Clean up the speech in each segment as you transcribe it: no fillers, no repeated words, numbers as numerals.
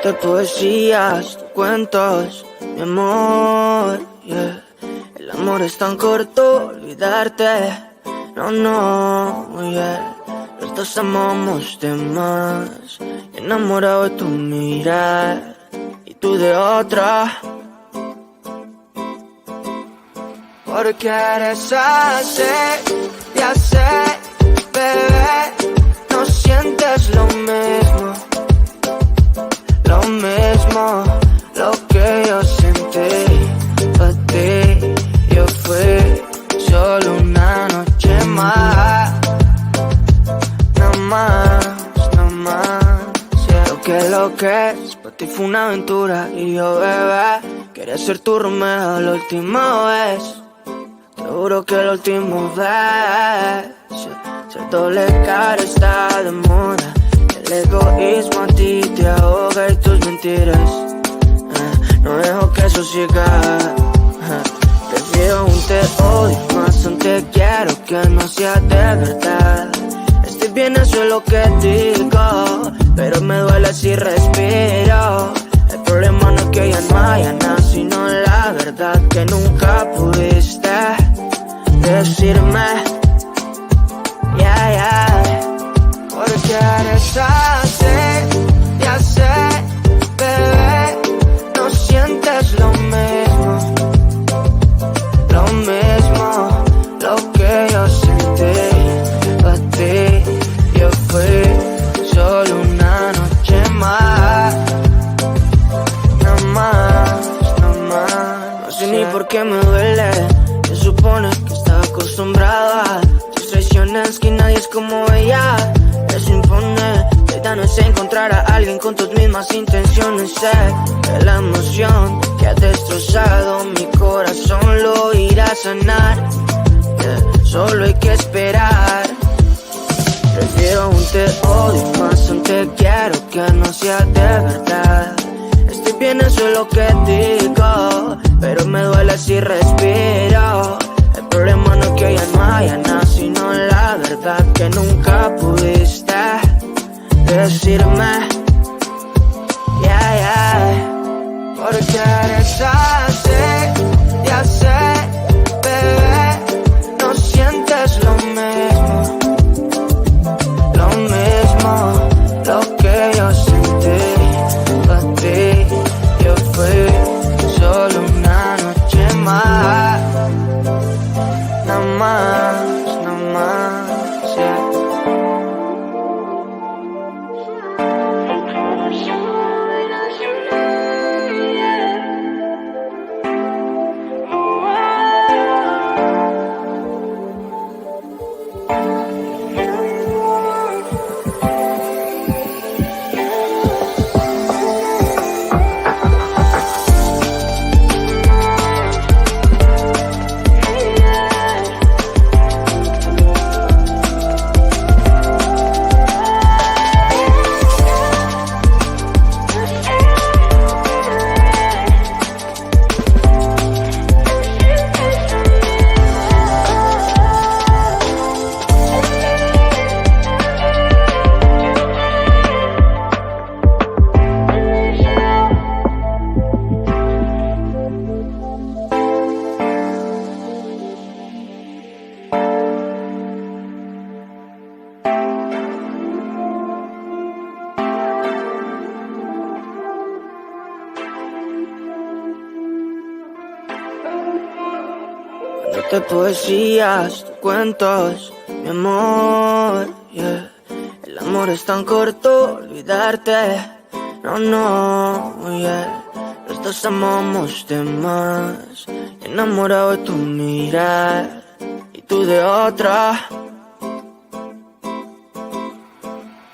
De poesías, de cuentos, mi amor, yeah. El amor es tan corto, olvidarte, no, yeah. Los dos amamos de más, enamorado de tu mirar y tú de otra. Porque eres así, ya sé, bebé, no sientes lo mismo, lo que yo sentí para ti. Yo fui solo una noche más, no más, yeah. Lo que es, para ti fue una aventura y yo, bebé, quería ser tu Romeo la última vez. Te juro que la última vez. Ser doble cara está de moda. El egoísmo a ti te ahoga y tus mentiras no dejo que eso siga. Prefiero un te odio más un te quiero que no sea de verdad. Estoy bien, eso es lo que digo, pero me duele si respiro. El problema no es que ya no haya nada, sino la verdad que nunca pudiste decirme. Yeah. Porque eres así, ya sé, bebé, no sientes lo mismo, lo que yo sentí para ti. Yo fui solo una noche más, no más. No sé ni por qué me duele, se supone que estaba acostumbrado a tus traiciones, que nadie es como ella. Eso impone, la idea no es encontrar a alguien con tus mismas intenciones. Sé que la emoción que ha destrozado mi corazón lo irá a sanar, yeah. Solo hay que esperar. Prefiero un te odio más un te quiero que no sea de verdad. Estoy bien, eso es lo que digo, pero me duele si respiro. El problema no es que ya no haya nada, sino la verdad que nunca pudiste decirme. Yeah. Porque eres así, ya sé, bebé, no sientes lo mismo, lo que yo sentí para ti. Yo fui solo una noche más, no más, yeah. De poesías, de cuentos, mi amor, yeah. El amor es tan corto, olvidarte, no, yeah. Los dos amamos de más, enamorado de tu mirar y tú de otra.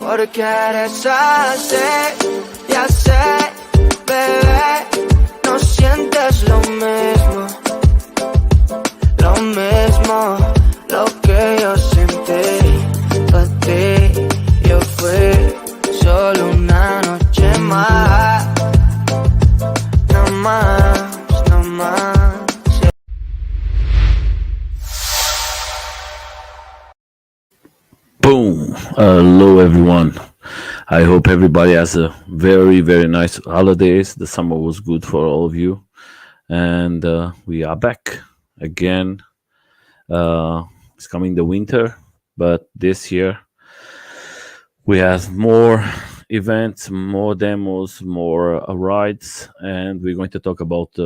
Porque eres así, ya sé, bebé, no sientes lo mismo, lo que yo sentí para ti. Yo fui solo una noche más, no más, yeah. Boom. Hello, everyone. I hope everybody has a very, very nice holidays. The summer was good for all of you. And we are back again. Uh, it's coming the winter, but this year we have more events, more demos, more rides, and we're going to talk about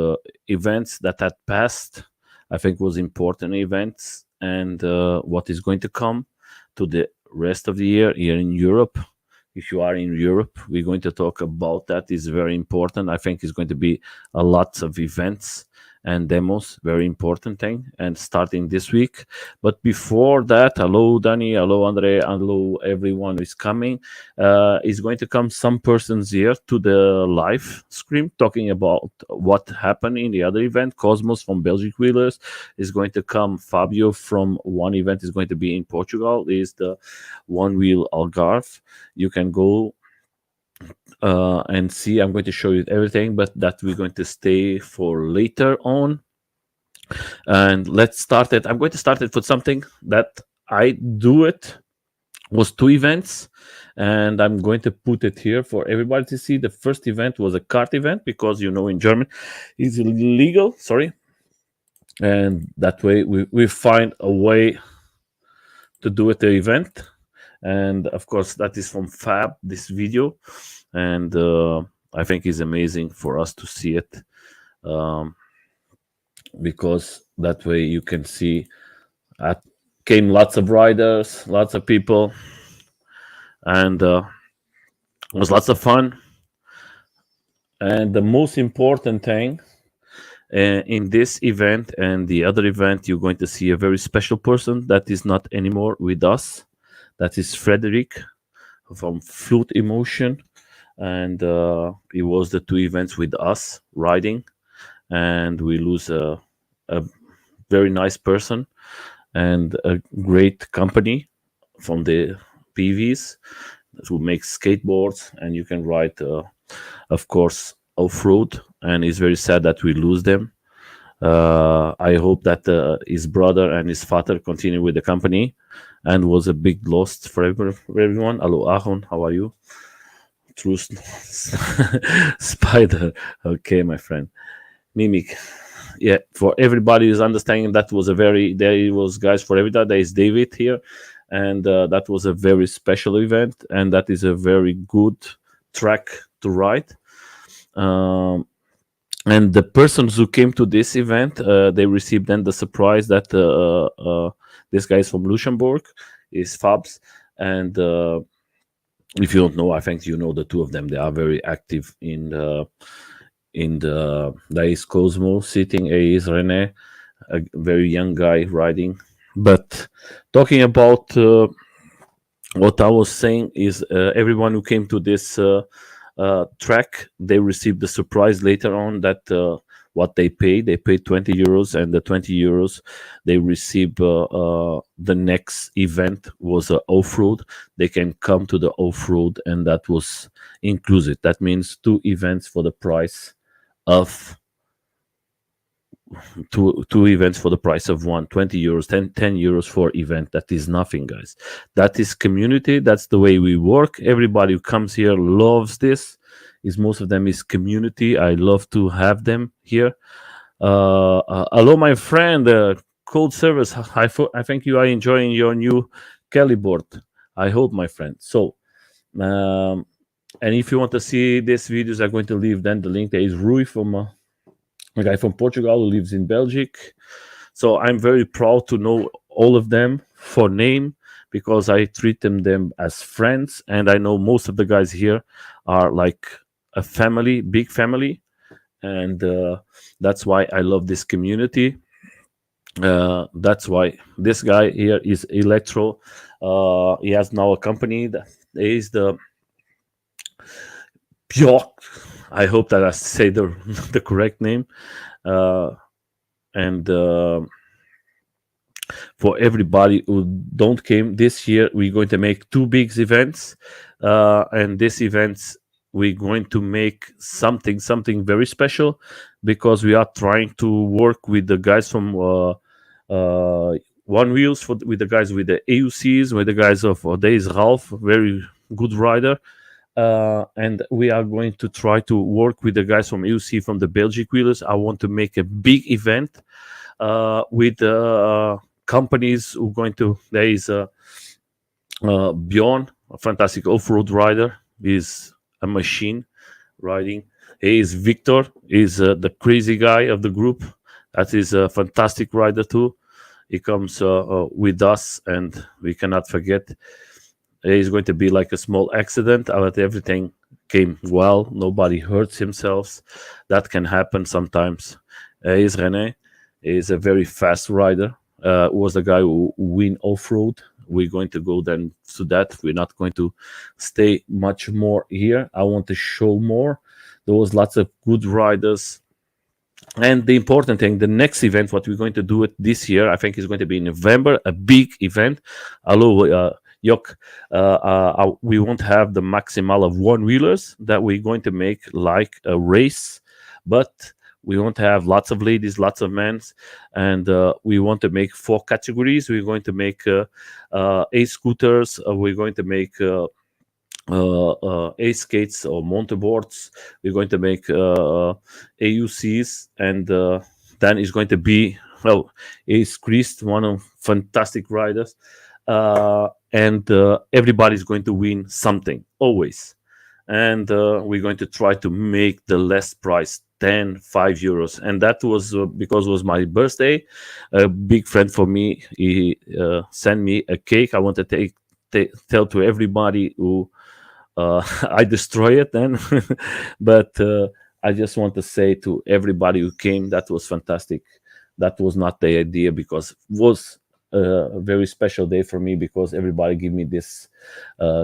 events that had passed. I think was important events and what is going to come to the rest of the year here in Europe. If you are in Europe, we're going to talk about that. Is very important. I think it's going to be a lot of events and demos, very important thing, and starting this week. But before that, hello Danny, hello Andre, hello everyone who is coming. Is going to come some persons here to the live stream talking about what happened in the other event. Cosmos from Belgic Wheelers is going to come. Fabio from one event is going to be in Portugal. Is the One Wheel Algarve. You can go and see. I'm going to show you everything, but that we're going to stay for later on. And let's start it. I'm going to start it with something that I do it was two events, and I'm going to put it here for everybody to see. The first event was a kart event because in German it's illegal. Sorry, and that way we find a way to do it the event, and of course that is from Fab. This video, and I think is amazing for us to see it. Um, because that way you can see came lots of riders, lots of people, and it was lots of fun. And the most important thing in this event and the other event, you're going to see a very special person that is not anymore with us. That is Frederick from Flute Emotion, and it was the two events with us riding, and we lose a very nice person and a great company from the PVs who makes skateboards, and you can ride, of course, off-road. And it's very sad that we lose them. I hope that his brother and his father continue with the company, and was a big loss for everyone. Hello, Ahon, how are you? True spider. Okay, my friend. Mimic. Yeah, for everybody who's understanding, that was a very, there was guys for everybody. There is David here, and that was a very special event, and that is a very good track to ride. Um, and the persons who came to this event, they received then the surprise that this guy is from Luxembourg, is Fabs, and if you don't know, I think you know the two of them. They are very active in the there is Cosmo sitting, is Rene, a very young guy riding. But talking about what I was saying is everyone who came to this track, they received the surprise later on that what they paid 20 euros, and the 20 euros they receive the next event was off-road. They can come to the off-road, and that was inclusive. That means two events for the price of two events for the price of one. 20 euros, 10 euros for event. That is nothing, guys. That is community. That's the way we work. Everybody who comes here loves this. Is most of them is community. I love to have them here. Hello, my friend. Cold service. I think you are enjoying your new Kelly board. I hope, my friend. So and if you want to see these videos, I'm going to leave then the link. There is Rui from a guy from Portugal who lives in Belgium. So I'm very proud to know all of them for name, because I treat them as friends, and I know most of the guys here are like a family, big family, and that's why I love this community. That's why this guy here is Electro. He has now a company that is the Bjork. I hope that I say the the correct name. And for everybody who don't came this year, we're going to make two big events, and these events we're going to make something very special, because we are trying to work with the guys from One Wheels, with the guys with the AUCs, with the guys of there is Ralph, very good rider, and we are going to try to work with the guys from UC from the Belgic Wheelers. I want to make a big event with companies who going to. There is Bjorn, a fantastic off-road rider. He's a machine riding. He is Victor. He's the crazy guy of the group. That is a fantastic rider too. He comes with us, and we cannot forget. It's going to be like a small accident, but everything came well. Nobody hurts himself. That can happen sometimes. He's René. He's a very fast rider. Was the guy who win off road. We're going to go then to that. We're not going to stay much more here. I want to show more. There was lots of good riders. And the important thing, the next event, what we're going to do it this year, I think is going to be in November, a big event. Hello, Yok. We won't have the maximal of one wheelers that we're going to make like a race, but we want to have lots of ladies, lots of men, and we want to make 4 categories. We're going to make A scooters. We're going to make A skates or mountainboards. We're going to make AUCs, and then is going to be Ace Christ, one of fantastic riders, and everybody's going to win something always. And we're going to try to make the less price 5 euros, and that was because it was my birthday. A big friend for me, he sent me a cake. I want to tell to everybody who I destroy it then. But I just want to say to everybody who came, that was fantastic. That was not the idea, because it was a very special day for me, because everybody gave me this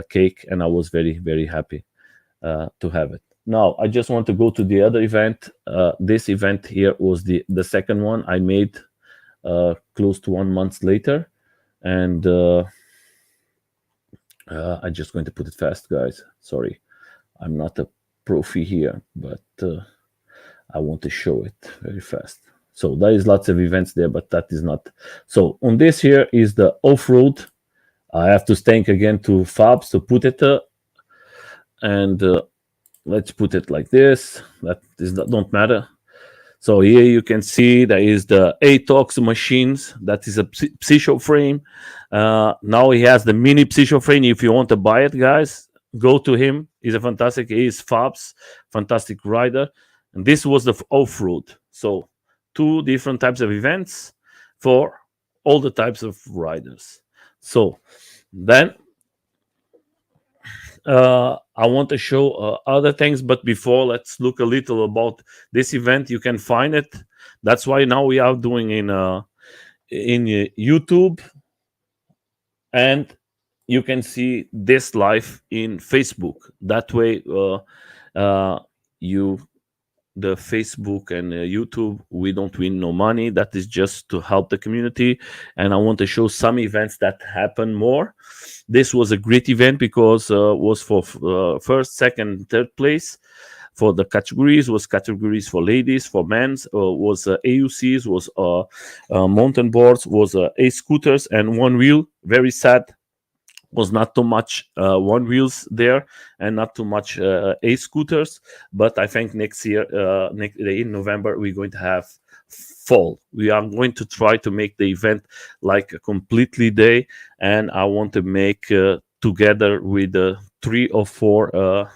cake, and I was very, very happy to have it. Now, I just want to go to the other event. This event here was the second one I made close to 1 month later. And I'm just going to put it fast, guys. Sorry, I'm not a profi here, but I want to show it very fast. So there is lots of events there, but that is not. So on this here is the off-road. I have to thank again to Fabs to put it, and let's put it like this. That don't matter. So here you can see there is the ATOX machines. That is a Psycho frame. Now he has the mini Psycho frame. If you want to buy it, guys, go to him. He's a fantastic. He is Fabs, fantastic rider. And this was the off-road. So 2 different types of events for all the types of riders. So then I want to show other things, but before, let's look a little about this event. You can find it. That's why now we are doing in YouTube, and you can see this live in Facebook. That way, the Facebook and YouTube, we don't win no money. That is just to help the community. And I want to show some events that happen more. This was a great event because was for first, second, third place. For the categories, was categories for ladies, for men's, was AUCs, was mountain boards, was A-scooters, and one wheel. Very sad, was not too much one wheels there, and not too much A-scooters. But I think next year, in November, we're going to have fall. We are going to try to make the event like a completely day, and I want to make together with 3 or 4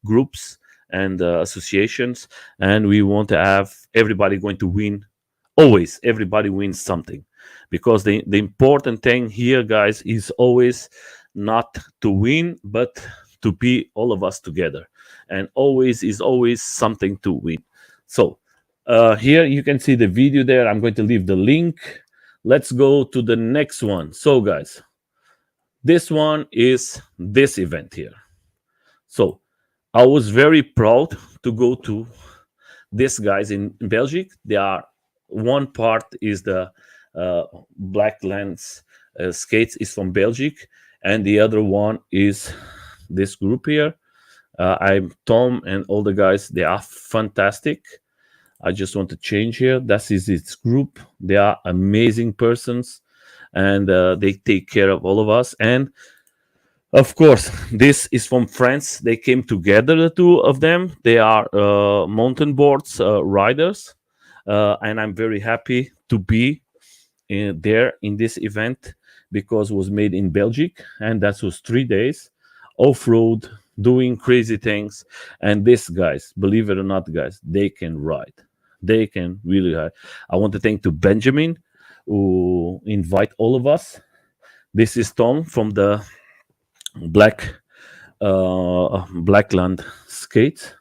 groups and associations, and we want to have everybody going to win. Always everybody wins something, because the important thing here, guys, is always not to win, but to be all of us together, and always something to win. So here you can see the video there. I'm going to leave the link. Let's go to the next one. So guys, this one is this event here. So I was very proud to go to these guys in Belgium. They are, one part is the Black Lens Skates is from Belgium, and the other one is this group here. I'm Tom and all the guys. They are fantastic. I just want to change here. That is its group. They are amazing persons, and they take care of all of us. And Of course, this is from France. They came together, the two of them. They are mountain boards riders, and I'm very happy to be there in this event because it was made in Belgium, and that was 3 days off road, doing crazy things. And these guys, believe it or not, guys, they can ride. They can really ride. I want to thank to Benjamin who invite all of us. This is Tom from the Black Blackland Skate,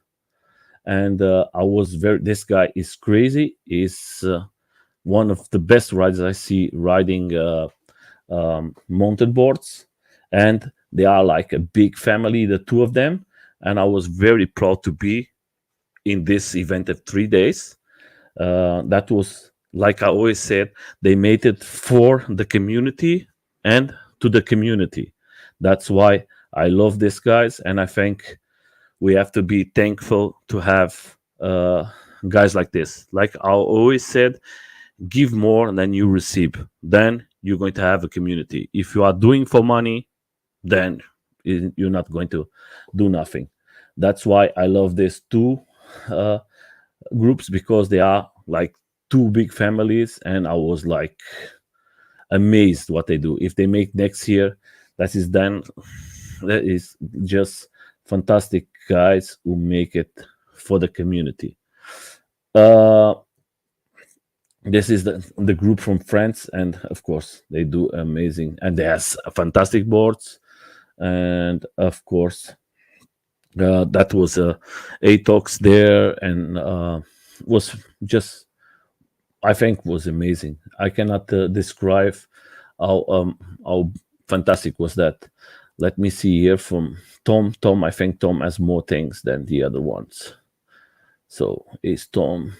and I was very. This guy is crazy. Is one of the best riders I see riding mountain boards, and they are like a big family, the two of them. And I was very proud to be in this event of 3 days. That was, like I always said, they made it for the community and to the community. That's why I love these guys, and I think we have to be thankful to have guys like this. Like I always said, give more than you receive. Then you're going to have a community. If you are doing for money, then you're not going to do nothing. That's why I love these two uh, groups because they are like two big families, and I was like amazed what they do. If they make next year, that is then that is just fantastic guys who make it for the community. Uh, this is the group from France, and of course they do amazing, and they have fantastic boards, and of course that was a talks there, and was just I think was amazing. I cannot describe how fantastic was that. Let me see here from Tom. Tom, I think Tom has more things than the other ones. So is Tom.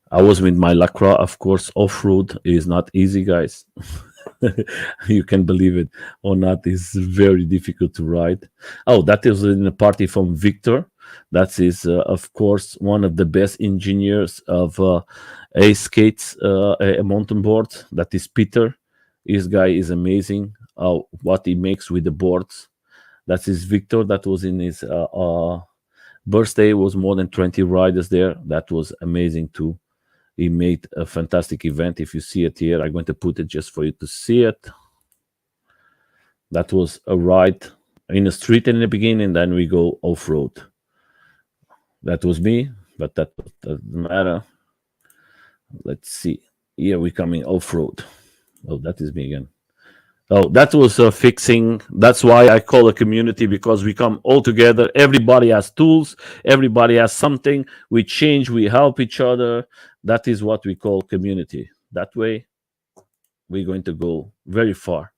I was with my Lacroix, of course. Off road is not easy, guys. You can believe it or not. It's very difficult to ride. Oh, that is in a party from Victor. That is, of course, one of the best engineers of a skates, a mountain board. That is Peter. This guy is amazing. What he makes with the boards. That is Victor. That was in his birthday. Was more than 20 riders there. That was amazing too. He made a fantastic event. If you see it here, I'm going to put it just for you to see it. That was a ride in the street in the beginning, then we go off road. That was me, but that doesn't matter. Let's see. Here we're coming off road. Oh, that is me again. Oh, that was fixing. That's why I call a community, because we come all together. Everybody has tools. Everybody has something. We change. We help each other. That is what we call community. That way, we're going to go very far.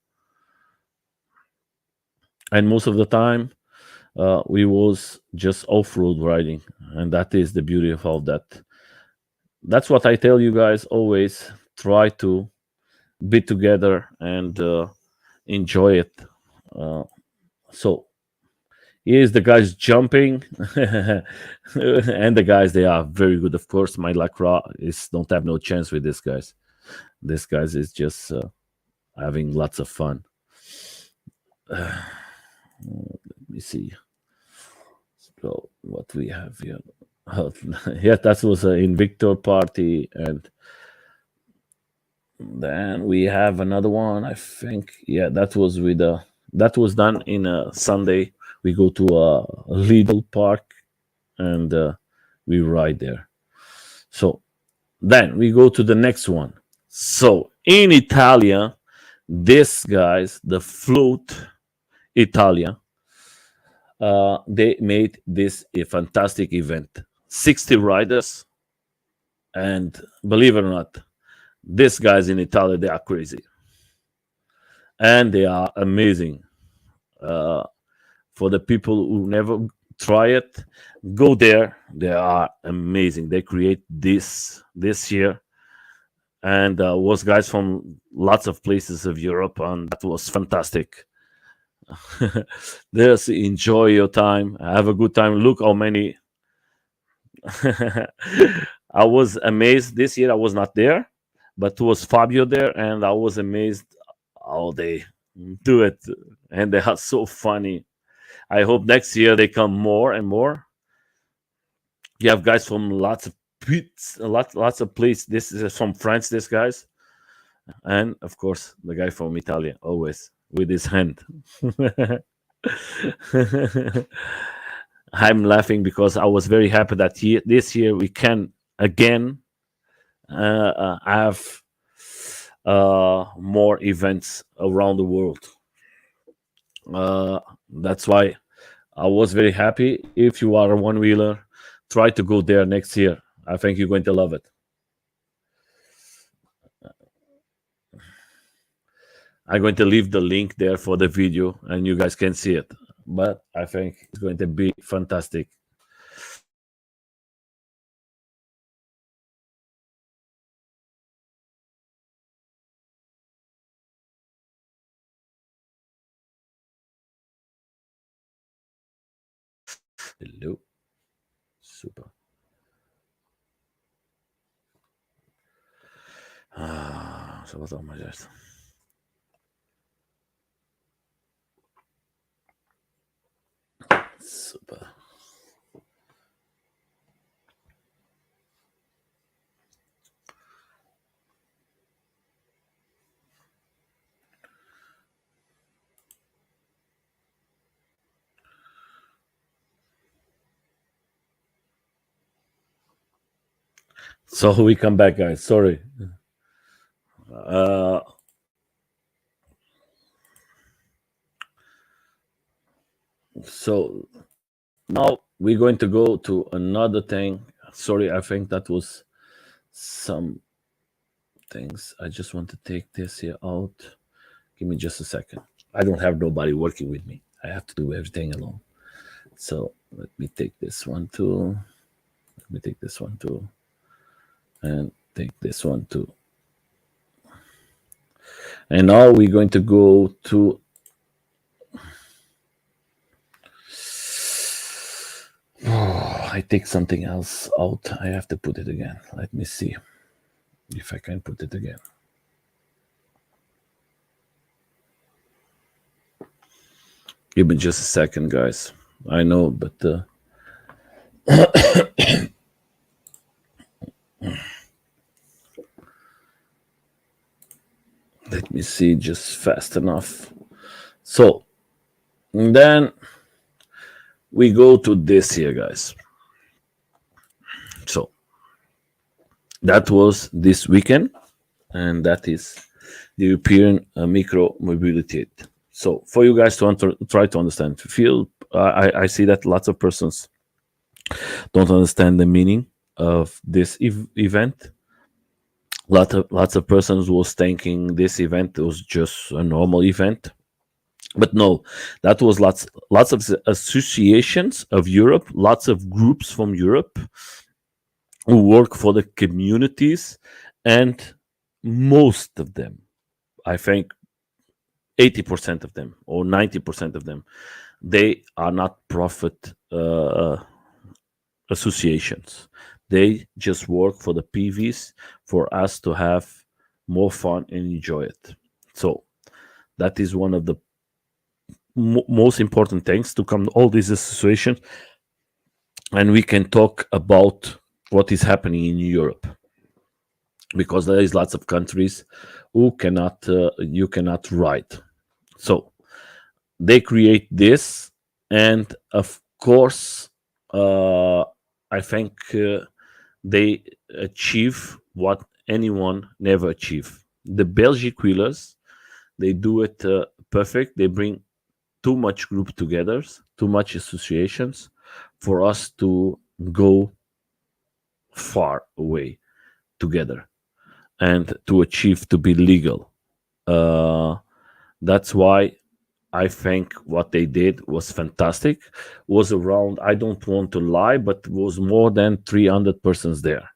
And most of the time, we was just off-road riding, and that is the beauty of all that. That's what I tell you guys always. Try to be together and enjoy it. So here's the guys jumping, and the guys, they are very good. Of course, my Lacroix is don't have no chance with this guys. This guys is just having lots of fun. Let me see. So what we have here. Yeah, that was an Invictor party, and then we have another one. I think, yeah, that was with that was done in a Sunday. We go to a Lidl park, and we ride there. So then we go to the next one. So in Italia, this guys, the Float Italia, they made this a fantastic event. 60 riders, and believe it or not, these guys in Italy, they are crazy, and they are amazing. For the people who never try it, go there. They are amazing. They create this year, and was guys from lots of places of Europe, and that was fantastic. Just enjoy your time, have a good time. Look how many. I was amazed this year. I was not there, but was Fabio there, and I was amazed how they do it, and they are so funny. I hope next year they come more and more. You have guys from lots of pits, lots of places. This is from France. This guys, and of course the guy from Italy, always with his hand. I'm laughing because I was very happy that this year we can again have more events around the world. That's why I was very happy. If you are a one wheeler, try to go there next year. I think you're going to love it. I'm going to leave the link there for the video and you guys can see it. But I think it's going to be fantastic. Hello. Super. Så wat allemaal zegt. Super. So we come back, guys. Sorry. Uh, so now we're going to go to another thing. Sorry, I think that was some things. I just want to take this here out. Give me just a second. I don't have nobody working with me. I have to do everything alone. So let me take this one too. Let me take this one too. And take this one too. And now we're going to go to I take something else out. I have to put it again. Let me see if I can put it again. Give me just a second, guys. I know, but let me see just fast enough. So then we go to this here, guys. So that was this weekend, and that is the European micro mobility. So for you guys to try to understand, feel I see that lots of persons don't understand the meaning of this event. Lots of persons was thinking this event was just a normal event, but no, that was lots of associations of Europe, lots of groups from Europe who work for the communities, and most of them, I think 80% of them or 90% of them, they are not profit associations. They just work for the PVs for us to have more fun and enjoy it. So that is one of the most important things to come all these associations, and we can talk about what is happening in Europe, because there is lots of countries who cannot you cannot ride. So they create this, and of course I think they achieve what anyone never achieve. The Belgic wheelers, they do it perfect. They bring too much group together, too much associations for us to go far away together and to achieve to be legal. That's why I think what they did was fantastic. Was around, I don't want to lie, but was more than 300 persons there.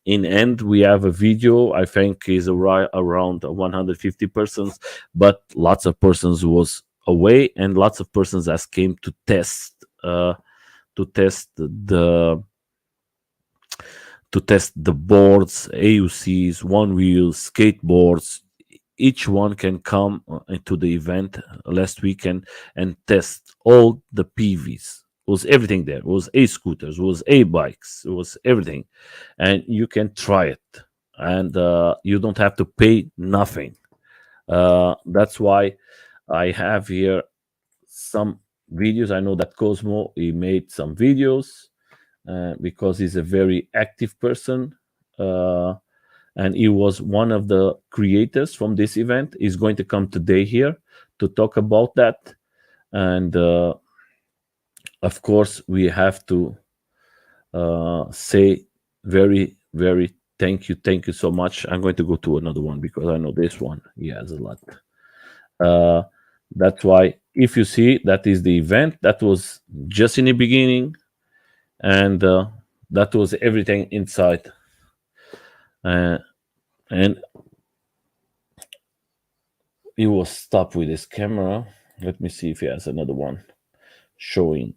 In end, we have a video. I think is around 150 persons, but lots of persons was away, and lots of persons as came to test the boards, AUCs, one wheels, skateboards, each one can come into the event last weekend and test all the PVs. It was everything there. It was a scooters, it was a bikes, it was everything, and you can try it, and you don't have to pay nothing. That's why I have here some videos. I know that Cosmo he made some videos because he's a very active person. Uh, and he was one of the creators from this event. He's going to come today here to talk about that. And of course, we have to say very thank you so much. I'm going to go to another one because I know this one he has a lot. Uh, that's why if you see that is the event that was just in the beginning, and that was everything inside. Uh, and he was stopped with his camera. Let me see if he has another one showing.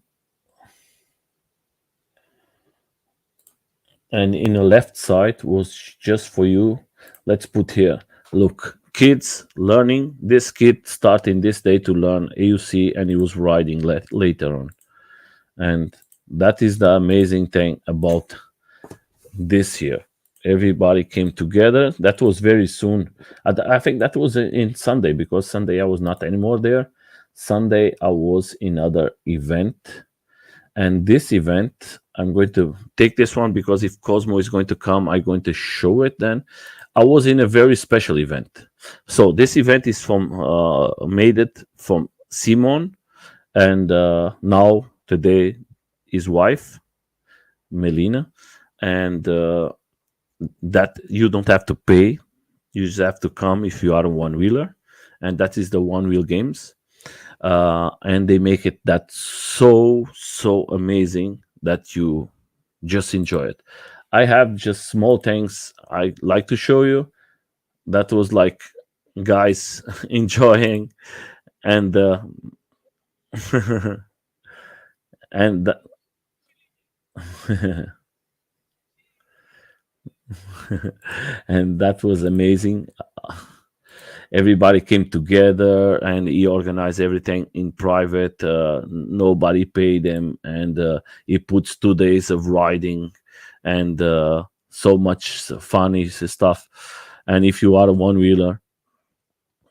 And in the left side was just for you. Let's put here. Look, kids learning. This kid starting this day to learn AUC, and he was riding later on. And that is the amazing thing about this year. Everybody came together. That was very soon. I think that was in Sunday, because Sunday I was not anymore there. Sunday I was in other event, and this event I'm going to take this one because if Cosmo is going to come, I'm going to show it. Then I was in a very special event. So this event is from made it from Simon, and now today his wife Melina, and that you don't have to pay. You just have to come if you are a one wheeler, and that is the one wheel games. And they make it that so amazing that you just enjoy it. I have just small things I like to show you. That was like guys enjoying, and and and that was amazing. Everybody came together and he organized everything in private. Nobody paid him, and he puts 2 days of riding, and so much funny stuff. And if you are a one wheeler,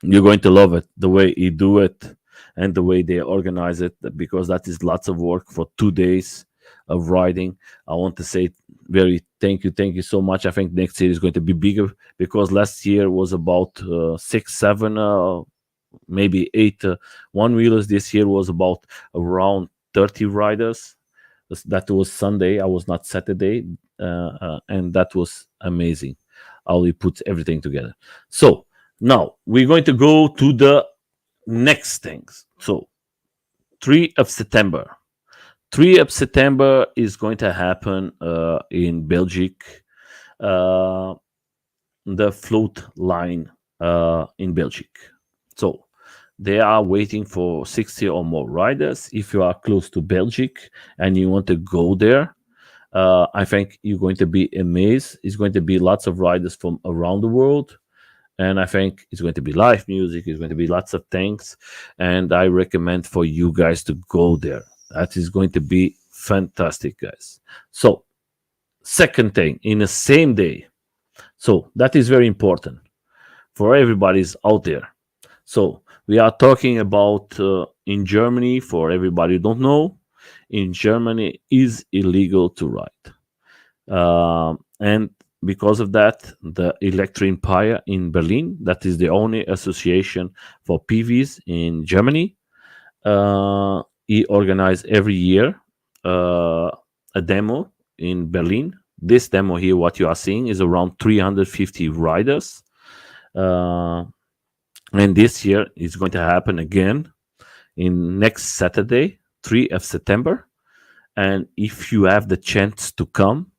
you're going to love it, the way he do it and the way they organize it, because that is lots of work for 2 days of riding. I want to say very thank you so much. I think next year is going to be bigger, because last year was about 6 7 maybe 8 one wheelers. This year was about around 30 riders. That was Sunday, I was not Saturday. And that was amazing how he puts everything together. So now we're going to go to the next things. So 3 of September. 3 of September is going to happen in Belgium, uh, the float line in Belgium. So they are waiting for 60 or more riders. If you are close to Belgium and you want to go there, I think you're going to be amazed. It's going to be lots of riders from around the world. And I think it's going to be live music. It's going to be lots of things. And I recommend for you guys to go there. That is going to be fantastic, guys. So, second thing, in the same day. So, that is very important for everybody's out there. So, we are talking about in Germany, for everybody who don't know, in Germany is illegal to ride. And because of that, the Electric Empire in Berlin, that is the only association for PVs in Germany, he organized every year a demo in Berlin. This demo here, what you are seeing, is around 350 riders. And this year is going to happen again in next Saturday, 3 of September. And if you have the chance to come,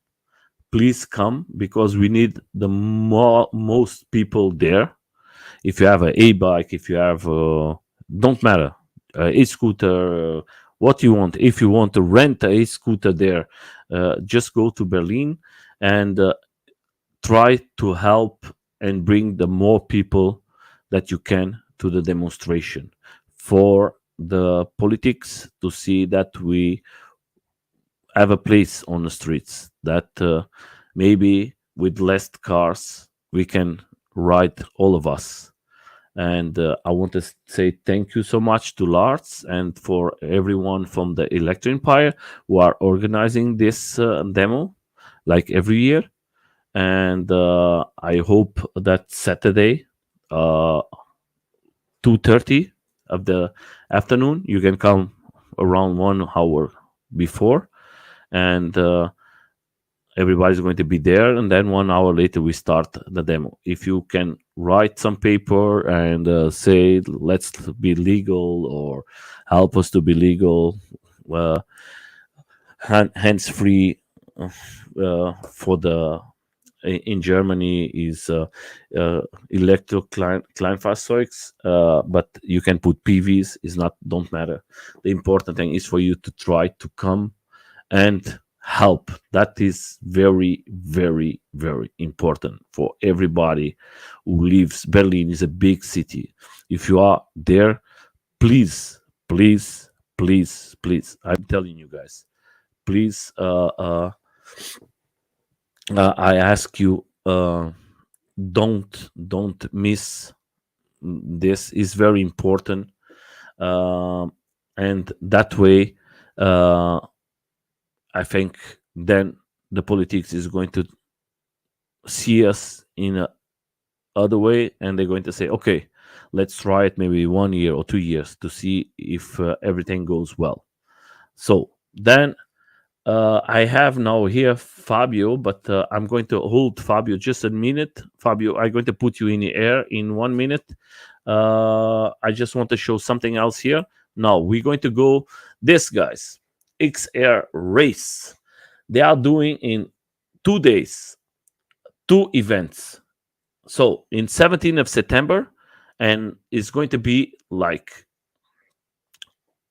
please come, because we need the most people there. If you have an e-bike, if you have don't matter, e-scooter, what you want. If you want to rent a scooter there, just go to Berlin and try to help and bring the more people that you can to the demonstration, for the politics to see that we have a place on the streets, that maybe with less cars we can ride, all of us. And I want to say thank you so much to Lars and for everyone from the Electro Empire who are organizing this demo like every year. And I hope that Saturday, 2:30 of the afternoon, you can come around 1 hour before, and everybody's going to be there, and then 1 hour later we start the demo. If you can write some paper and say let's be legal or help us to be legal, uh, hands free for the in Germany is electro Kleinfahrzeugs, but you can put PVs. Is not, don't matter. The important thing is for you to try to come and help. That is very, very, very important for everybody who lives. Berlin is a big city. If you are there, please, please, please, please, I'm telling you guys, please, I ask you, don't miss. This is very important. And that way, uh, I think then the politics is going to see us in a other way, and they're going to say, okay, let's try it maybe 1 year or 2 years to see if everything goes well. So then I have now here Fabio, but I'm going to hold Fabio just a minute. Fabio, I'm going to put you in the air in 1 minute. I just want to show something else here. Now we're going to go this, guys, X Air race. They are doing in 2 days, two events. So in 17th of September, and it's going to be like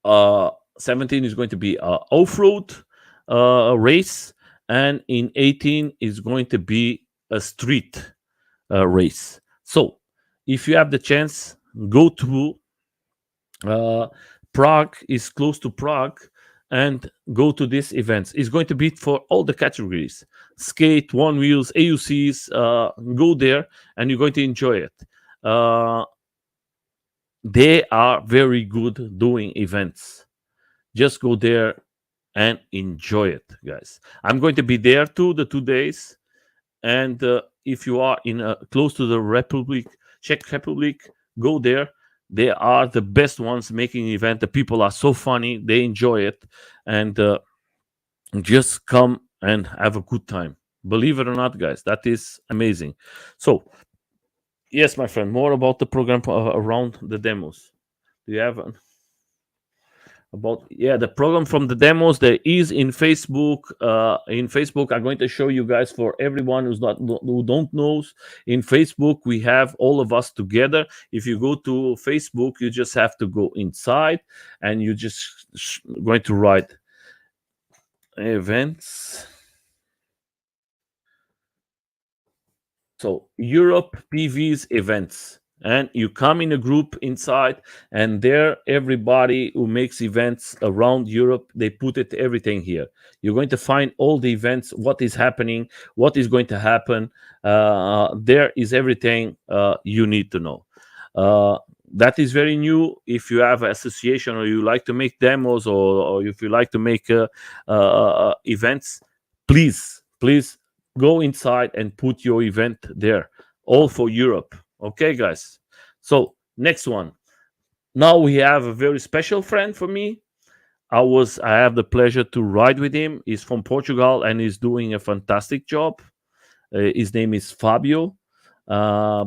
17 is going to be a off-road race, and in 18 is going to be a street race. So if you have the chance, go to uh, Prague, is close to Prague, and go to these events. It's going to be for all the categories: skate, one wheels, AUCs. Go there, and you're going to enjoy it. Uh, they are very good doing events. Just go there and enjoy it, guys. I'm going to be there too, the 2 days. And if you are in close to the Republic, Czech Republic, go there. They are the best ones making event. The people are so funny; they enjoy it, and just come and have a good time. Believe it or not, guys, that is amazing. So, yes, my friend, more about the program around the demos. Do you have about, yeah, the program from the demos there is in Facebook. In Facebook, I'm going to show you guys, for everyone who don't knows. In Facebook, we have all of us together. If you go to Facebook, you just have to go inside, and you just going to write events. So Europe PV's events, and you come in a group inside, and there everybody who makes events around Europe, they put it everything here. You're going to find all the events, what is happening, what is going to happen. There is everything you need to know. That is very new. If you have an association, or you like to make demos, or if you like to make events, please go inside and put your event there, all for Europe. Okay, guys. So next one. Now we have a very special friend for me. I have the pleasure to ride with him. He's from Portugal, and he's doing a fantastic job. His name is Fabio.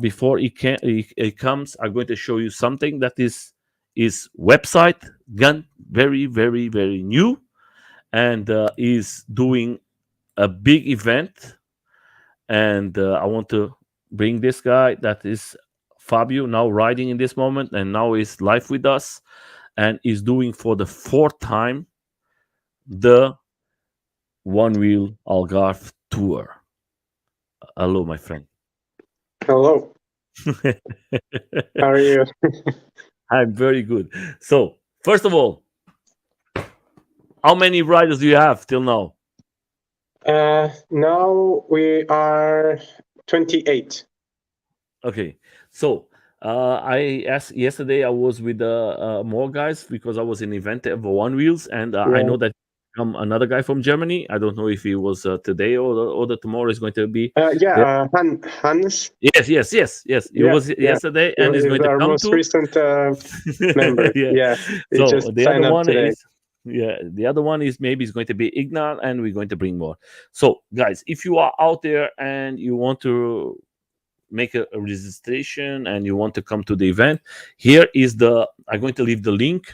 Before he comes, I'm going to show you something that is his website, gun, very, very, very new, and is doing a big event. And I want to bring this guy, that is Fabio, now riding in this moment, and now is live with us, and is doing for the fourth time the One Wheel Algarve tour. Hello, my friend. Hello. How are you? I'm very good. So, first of all, how many riders do you have till now? Now we are 28. Okay, so I asked yesterday. I was with more guys because I was in event of One Wheels, and I Yeah. know that another guy from Germany. I don't know if he was today or the tomorrow is going to be Yeah. there. Hannes. Yes. It Yeah. was Yeah. yesterday, He and he's is going to our come most too. recent member. Yeah. Yeah. He So just the other signed up one today. is the other one is maybe it's going to be Ignan, and we're going to bring more. So guys, if you are out there and you want to make a registration and you want to come to the event, here is the I'm going to leave the link,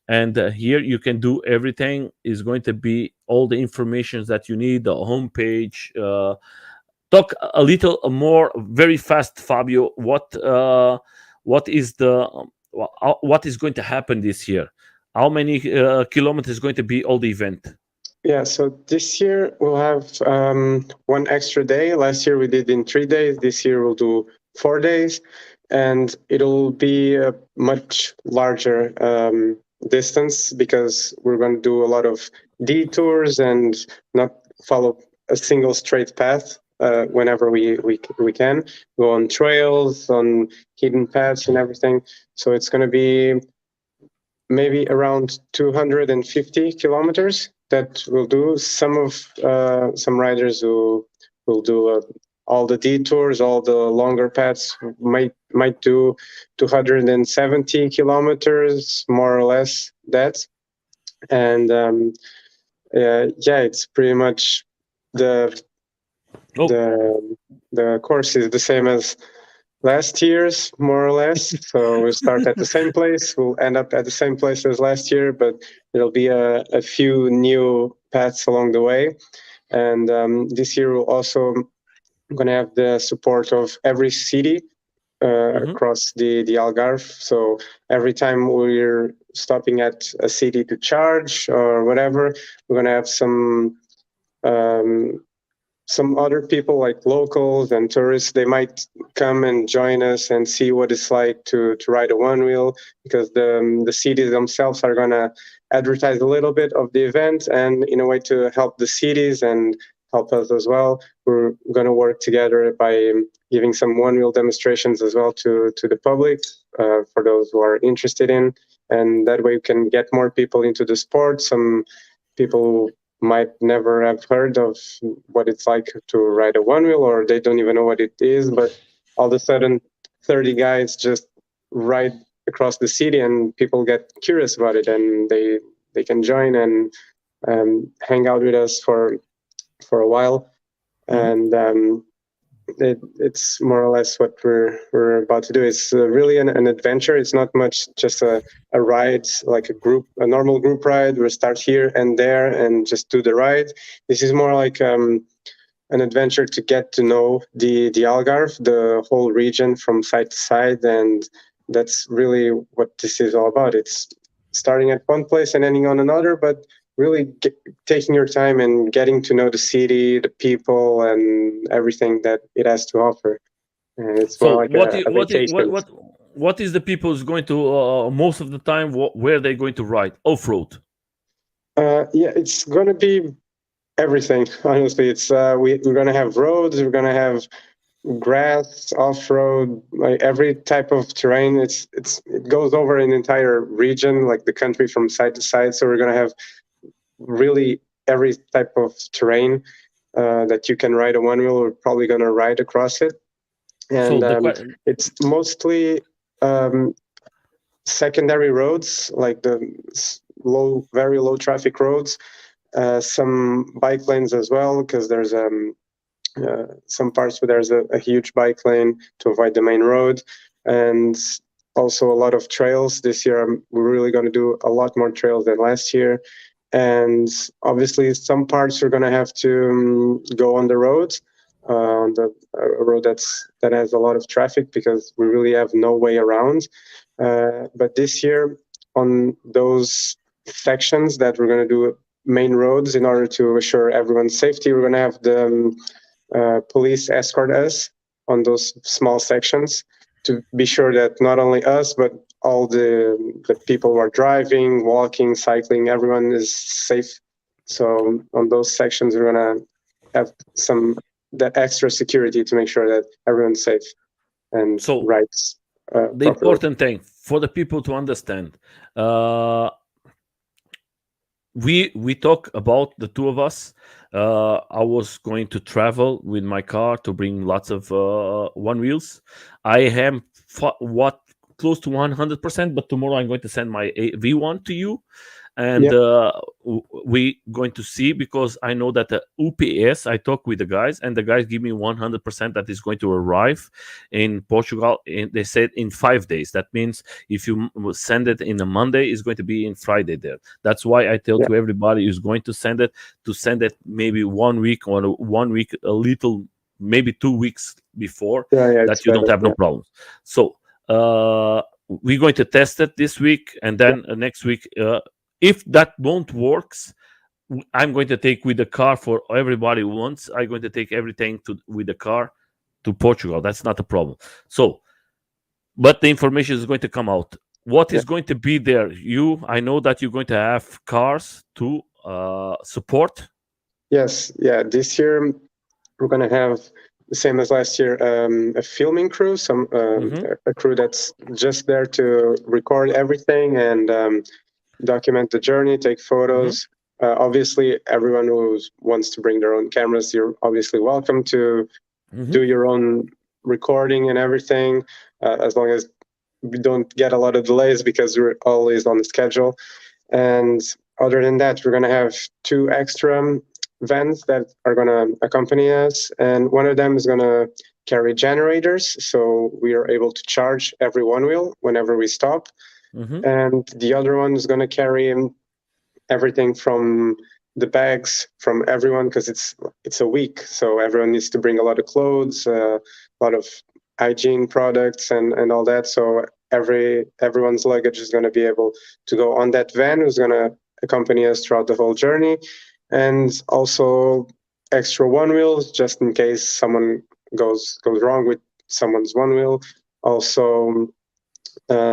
and here you can do everything. Is going to be all the information that you need, the homepage. Talk a little more very fast, Fabio. What is the what is going to happen this year? How many kilometers is going to be all the event? Yeah. So this year we'll have one extra day. Last year we did in 3 days. This year we'll do 4 days, and it'll be a much larger distance because we're going to do a lot of detours and not follow a single straight path. Whenever we can go on trails, on hidden paths, and everything. So it's going to be maybe around 250 kilometers that we'll do. Some riders who will do all the detours, all the longer paths might do 270 kilometers, more or less that. And yeah, it's pretty much the Oh, the the course is the same as last year's, more or less. So we'll start at the same place. We'll end up at the same place as last year, but there'll be a few new paths along the way. And this year we'll also going to have the support of every city hmm. across the Algarve. So every time we're stopping at a city to charge or whatever, we're going to have um, some other people like locals and tourists. They might come and join us and see what it's like to ride a one wheel, because the cities themselves are going to advertise a little bit of the event, and in a way to help the cities and help us as well, we're going to work together by giving some one wheel demonstrations as well to the public, for those who are interested in, and that way we can get more people into the sport. Some people might never have heard of what it's like to ride a one wheel, or they don't even know what it is, but all of a sudden 30 guys just ride across the city and people get curious about it, and they can join and hang out with us for a while. Hmm. And it's more or less what we're about to do. It's really an adventure. It's not much just a ride, like a normal group ride. We start here and there and just do the ride. This is more like an adventure to get to know the Algarve, the whole region from side to side, and that's really what this is all about. It's starting at one place and ending on another, but really taking your time and getting to know the city, the people, and everything that it has to offer. And it's more So like a vacation. what is the people is going to most of the time where they're going to ride off road? Yeah, it's going to be everything. Honestly, it's we're going to have roads. We're going to have grass, off-road, like every type of terrain. It goes over an entire region, like the country from side to side. So we're going to have really every type of terrain that you can ride a one wheel. We're probably going to ride across it, So and it's mostly um, secondary roads, like the very low traffic roads. Some bike lanes as well, because there's some parts where there's a huge bike lane to avoid the main road, and also a lot of trails. This year, we're really going to do a lot more trails than last year. And obviously, some parts we're going to have to go on the road, on the road that has a lot of traffic, because we really have no way around. But this year, on those sections that we're going to do main roads, in order to assure everyone's safety, we're going to have the police escort us. on those small sections to be sure that not only us, but all the people who are driving, walking, cycling, everyone is safe. So on those sections, we're gonna have that extra security to make sure that everyone's safe and So rides the properly. important thing for the people to understand, we talk about the two of us. I was going to travel with my car to bring lots of one wheels. I am what close to 100%, but tomorrow I'm going to send my V1 to you, and we going to see, because I know that the UPS, I talk with the guys, and the guys give me 100% that is going to arrive in Portugal. They said in 5 days. That means if you send it in a Monday, it's going to be in Friday there. That's why I tell to everybody who's going to send it maybe 1 week or 1 week, a little, maybe 2 weeks before, that you don't have no problems. So we're going to test it this week, and then next week, if that won't works, I'm going to take with the car for everybody who wants. I'm going to take everything with the car to Portugal. That's not a problem. So, but the information is going to come out. What is going to be there? I know that you're going to have cars to support. Yes, this year we're going to have the same as last year, a filming crew, a crew that's just there to record everything and document the journey, take photos. Obviously, everyone who wants to bring their own cameras, you're obviously welcome to do your own recording and everything, as long as we don't get a lot of delays, because we're always on the schedule. And other than that, we're going to have 2 extra vans that are going to accompany us, and one of them is going to carry generators, so we are able to charge every one wheel whenever we stop. And the other one is going to carry everything from the bags from everyone, because it's a week, so everyone needs to bring a lot of clothes, a lot of hygiene products, and all that. So everyone's luggage is going to be able to go on that van, who's going to accompany us throughout the whole journey, and also extra one wheels just in case someone goes wrong with someone's one wheel. Also,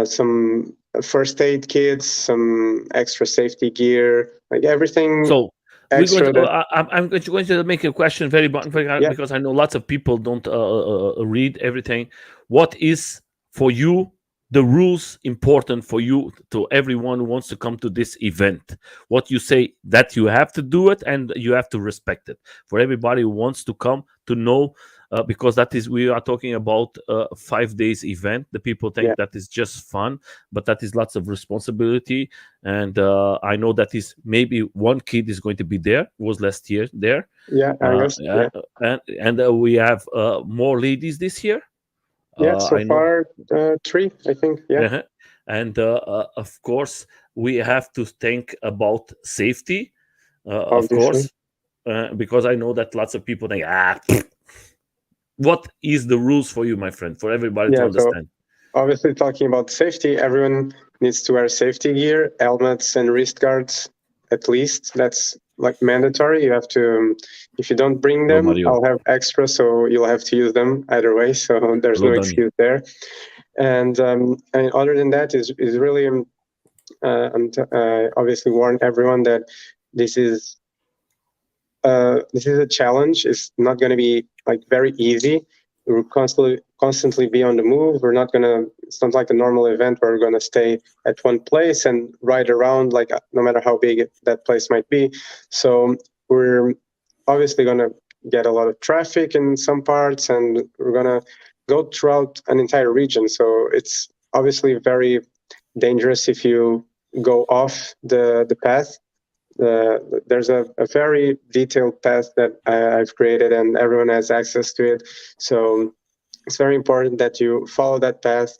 some first aid kits, some extra safety gear, like everything. So I'm going to make a question very because I know lots of people don't read everything. What is for you the rules important for you, to everyone who wants to come to this event? What you say that you have to do it and you have to respect it, for everybody who wants to come to know, because we are talking about a 5 days event. The people think that is just fun, but that is lots of responsibility. And I know that is maybe one kid is going to be there, was last year there. And we have more ladies this year. So far 3, I think. And of course, we have to think about safety, of course, because I know that lots of people think, what is the rules for you, my friend, for everybody to understand? So obviously, talking about safety, everyone needs to wear safety gear, helmets and wrist guards, at least. That's like mandatory. You have to, if you don't bring them, I'll have extra, so you'll have to use them either way. So there's no excuse there. And other than that, is really obviously warn everyone that this is a challenge. It's not going to be like very easy. We're constantly be on the move. It's not like a normal event where we're going to stay at one place and ride around, like no matter how big that place might be. So we're obviously going to get a lot of traffic in some parts, and we're going to go throughout an entire region. So it's obviously very dangerous if you go off the path. There's a very detailed path that I've created, and everyone has access to it. So it's very important that you follow that path.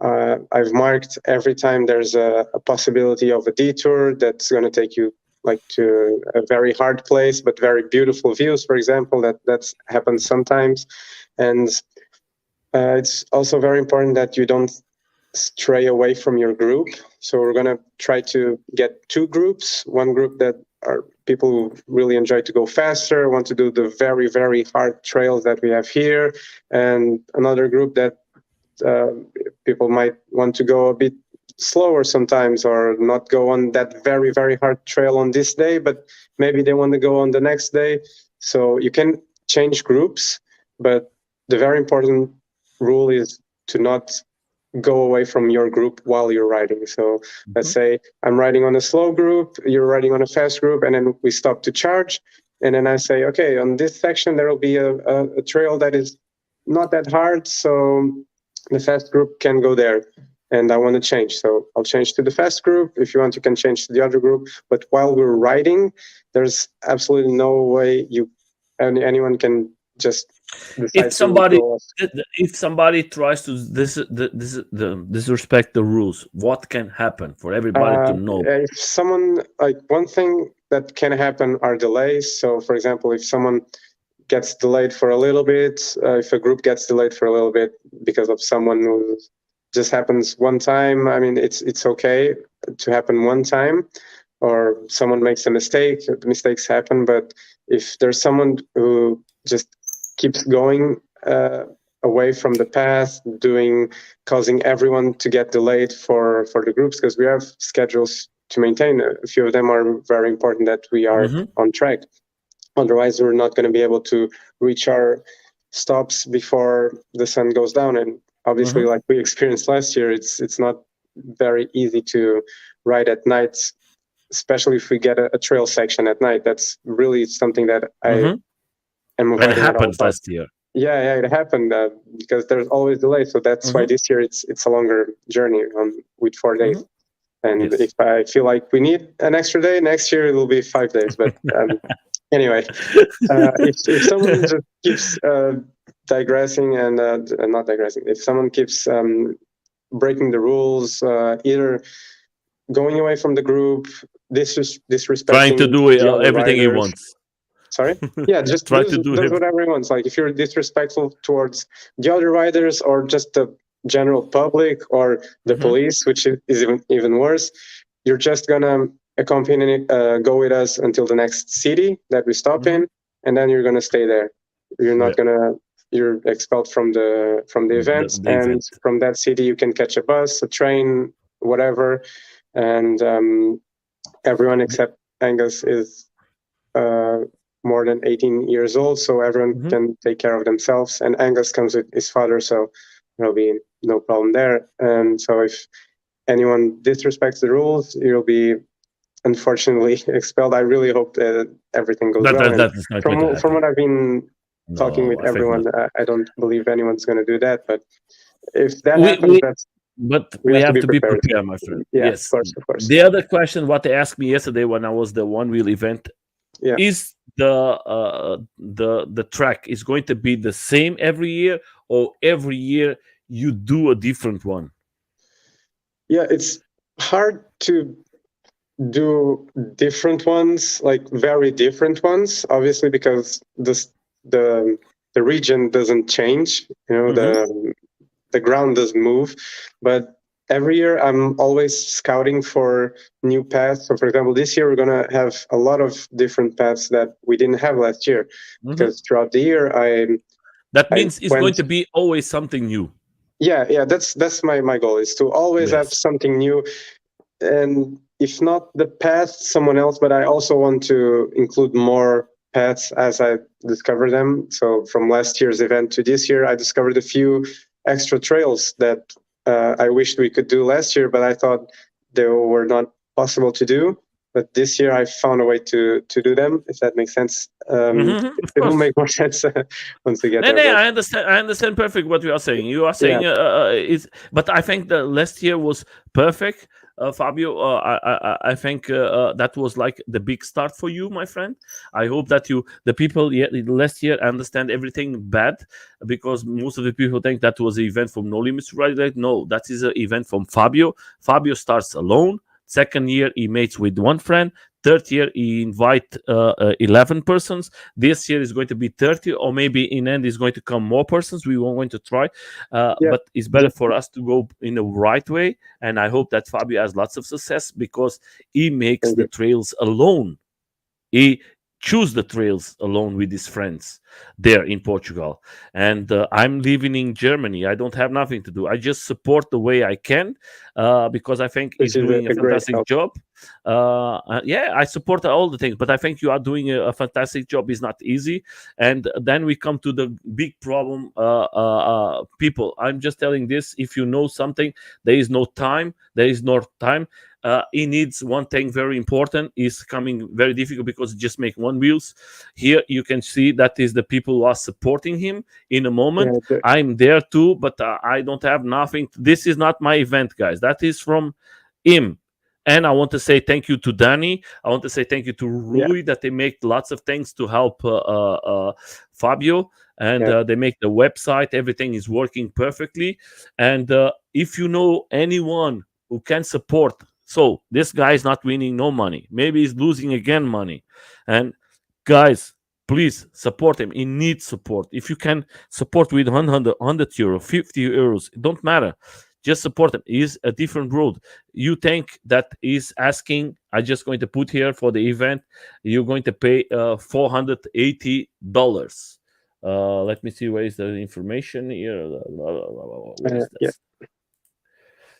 I've marked every time there's a possibility of a detour that's going to take you like to a very hard place, but very beautiful views, for example. That's happens sometimes. And it's also very important that you don't stray away from your group. So we're going to try to get 2 groups, one group that are people who really enjoy to go faster, want to do the very, very hard trails that we have here, and another group that uh, people might want to go a bit slower sometimes, or not go on that very, very hard trail on this day, but maybe they want to go on the next day. So you can change groups, but the very important rule is to not go away from your group while you're riding. So let's say I'm riding on a slow group, you're riding on a fast group, and then we stop to charge. And then I say, okay, on this section, there will be a trail that is not that hard. So the fast group can go there. And I want to change. So I'll change to the fast group. If you want, you can change to the other group. But while we're riding, there's absolutely no way anyone can just decide If somebody to go off. if somebody tries to disrespect the rules, what can happen for everybody to know? If someone, like, one thing that can happen are delays. So for example, if someone gets delayed for a little bit, if a group gets delayed for a little bit because of someone who just happens one time, I mean, it's okay to happen one time, or someone makes a mistake, mistakes happen. But if there's someone who just keeps going away from the path, causing everyone to get delayed for the groups, because we have schedules to maintain. A few of them are very important that we are on track. Otherwise, we're not going to be able to reach our stops before the sun goes down. And obviously, like we experienced last year, it's not very easy to ride at night, especially if we get a trail section at night. That's really something that I am avoiding. It happened last year. Yeah, it happened because there's always delay. So that's why this year it's a longer journey with 4 days. And if I feel like we need an extra day, next year it will be 5 days. But anyway, if someone just keeps digressing and not digressing, if someone keeps breaking the rules, either going away from the group, disrespecting, trying to do everything he wants. Sorry? Yeah, just try does to do whatever he wants. Like if you're disrespectful towards the other riders or just the general public or the police, which is even worse, you're just gonna go with us until the next city that we stop in, and then you're gonna stay there. You're not you're expelled from the event, and from that city you can catch a bus, a train, whatever, and everyone except Angus is more than 18 years old, so everyone can take care of themselves. And Angus comes with his father, so there'll be no problem there. And so if anyone disrespects the rules, you'll be unfortunately expelled. I really hope that everything goes well. From what I've been talking with everyone, I don't believe anyone's going to do that. But if that happens, we have to be prepared, my friend. Yeah, yes, of course. The other question, what they asked me yesterday when I was the One Wheel event, is the track is going to be the same every year, or every year you do a different one? Yeah, it's hard to do different ones, like very different ones, obviously, because the region doesn't change, the ground doesn't move. But every year I'm always scouting for new paths. So for example, this year we're going to have a lot of different paths that we didn't have last year, because throughout the year that means it's going to be always something new. Yeah, that's my goal, is to always have something new. And if not the path, someone else, but I also want to include more paths as I discover them. So from last year's event to this year, I discovered a few extra trails that I wished we could do last year, but I thought they were not possible to do. But this year I found a way to do them, if that makes sense. It will make more sense once we get there. I understand perfect what you are saying. You are saying but I think the last year was perfect. Fabio, I think that was like the big start for you, my friend. I hope that the people last year understand everything bad, because most of the people think that was an event from No Limits to Ride. No, that is an event from Fabio. Fabio starts alone. Second year, he mates with one friend. Third year, he invite 11 persons. This year is going to be 30, or maybe in end is going to come more persons. We were going to try, but it's better for us to go in the right way. And I hope that Fabio has lots of success, because he makes the trails alone. He choose the trails alone with his friends there in Portugal. And I'm living in Germany. I don't have nothing to do. I just support the way I can because I think Which he's is doing a a great fantastic help. job. Yeah, I support all the things, but I think you are doing a fantastic job. It's not easy. And then we come to the big problem, people. I'm just telling this: if you know something, there is no time. There is no time. He needs one thing very important. Is coming very difficult because he just make one wheels. Here you can see that is the people who are supporting him in a Yeah, moment. I'm there too, but I don't have nothing. This is not my event, guys. That is from him. And I want to say thank you to Danny. I want to say thank you to yeah, Rui that they make lots of things to help Fabio, and yeah, they make the website. Everything is working perfectly. And if you know anyone who can support, so this guy is not winning no money. Maybe he's losing again money. And guys, please support him. He needs support. If you can support with 100 euro, 50 euros, it don't matter. Just support him. He's a different road. You think that he's asking, I just going to put here for the event, you're going to pay $480. Let me see where is the information here. Where is yeah. this?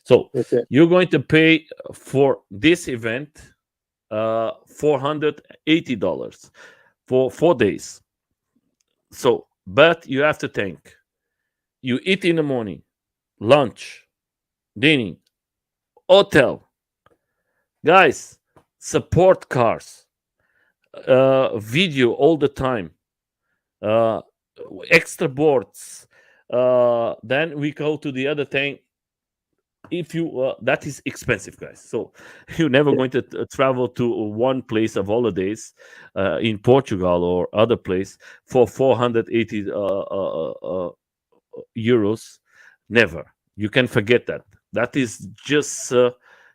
So Okay. you're going to pay for this event $480 for 4 days. So, but you have to think. You eat in the morning, lunch, dinner, hotel, guys, support cars, video all the time, uh, extra boards. Then we go to the other thing. If you that is expensive, guys, so you're never Yeah, going to travel to one place of holidays in Portugal or other place for 480 euros. Never. You can forget that. That is just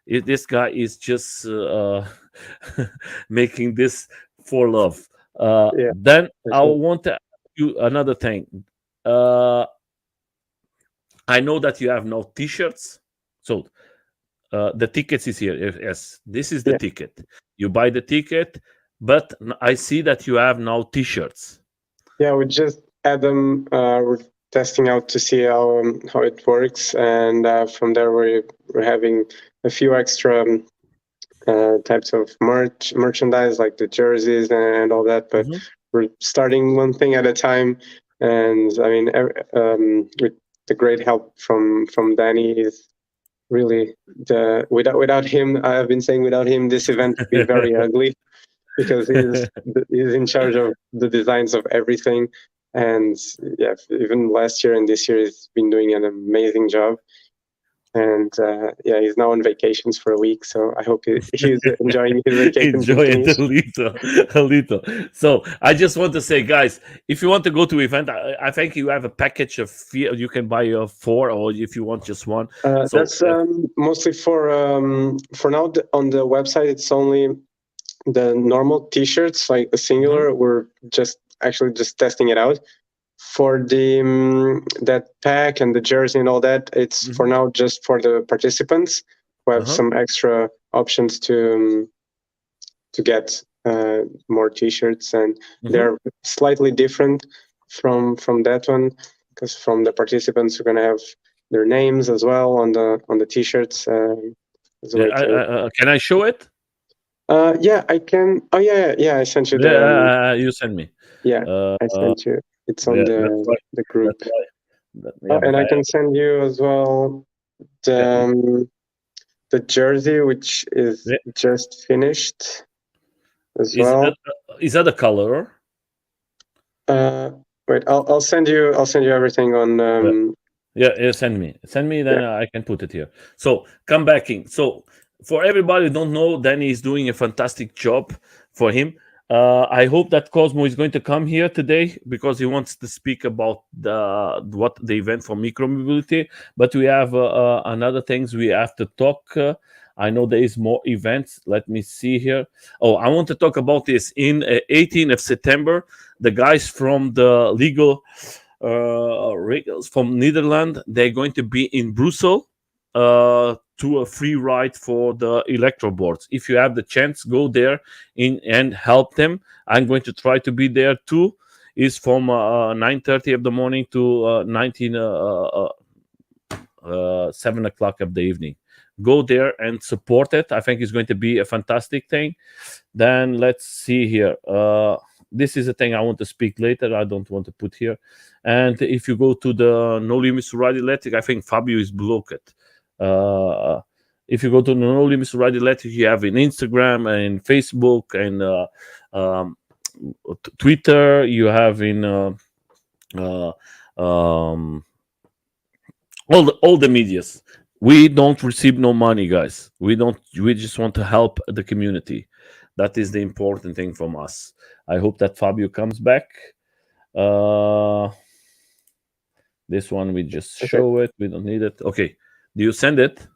this guy is just making this for love. yeah, Then for I sure. want to ask you another thing. uh I know that you have no t-shirts, so the tickets is here. Yes, this is the Yeah, ticket. You buy the ticket, but I see that you have now t-shirts. yeah. We just add them. We're testing out to see how it works, and from there we're having a few extra types of merchandise like the jerseys and all that. But Mhm. we're starting one thing at a time, and I mean, with the great help from Danny is really the without him. I've been saying without him, this event would be very ugly because he's in charge of the designs of everything. And yeah, even last year and this year, he's been doing an amazing job. And yeah, he's now on vacations for a week, so I hope he's enjoying his vacations in Enjoy it Tunis. a little. So I just want to say, guys, if you want to go to event, I think you have a package of you can buy four, or if you want just one. So That's mostly for now. On the website, it's only the normal T-shirts, like a mhm, singular. We're just actually just testing it out. For the that pack and the jersey and all that, it's for mhm, now just for the participants who have uh-huh, some extra options to get more T-shirts, and mhm. they're slightly different from that one because from the participants we're gonna have their names as well on the T-shirts as a Yeah, way to. can I show it? Yeah, I can. Oh yeah, yeah, yeah. I sent you the. Yeah, you send me. Yeah, Uh, I sent you. It's on yeah, that's why. the group. That's why. Oh, Yeah, but and I I can send you as well yeah, the jersey, which is yeah. just finished as well. Is that a color? Uh, wait, I'll send you everything on. Yeah, yeah, send me, Yeah, then I can put it here. So come back in. So for everybody who don't know, Danny is doing a fantastic job for him. I hope that Cosmo is going to come here today because he wants to speak about the event for micromobility. But we have another things we have to talk. I know there is more events. Let me see here. Oh, I want to talk about this in 18th of September. The guys from the legal from Netherlands. They're going to be in Brussels to a free ride for the electro boards. If you have the chance, go there and help them. I'm going to try to be there too. It's from 9:30 of the morning to 7 o'clock of the evening. Go there and support it. I think it's going to be a fantastic thing. Then let's see here. This is a thing I want to speak later. I don't want to put here. And if you go to the No Limits to Ride Electric, I think Fabio is blocked. If you go to the No Limits to Ride Electric, you have in Instagram and Facebook and Twitter. You have in all the medias. We don't receive no money, guys. We just want to help the community. That is the important thing from us. I hope that Fabio comes back. This one we just show it. We don't need it. Okay. Do you send it?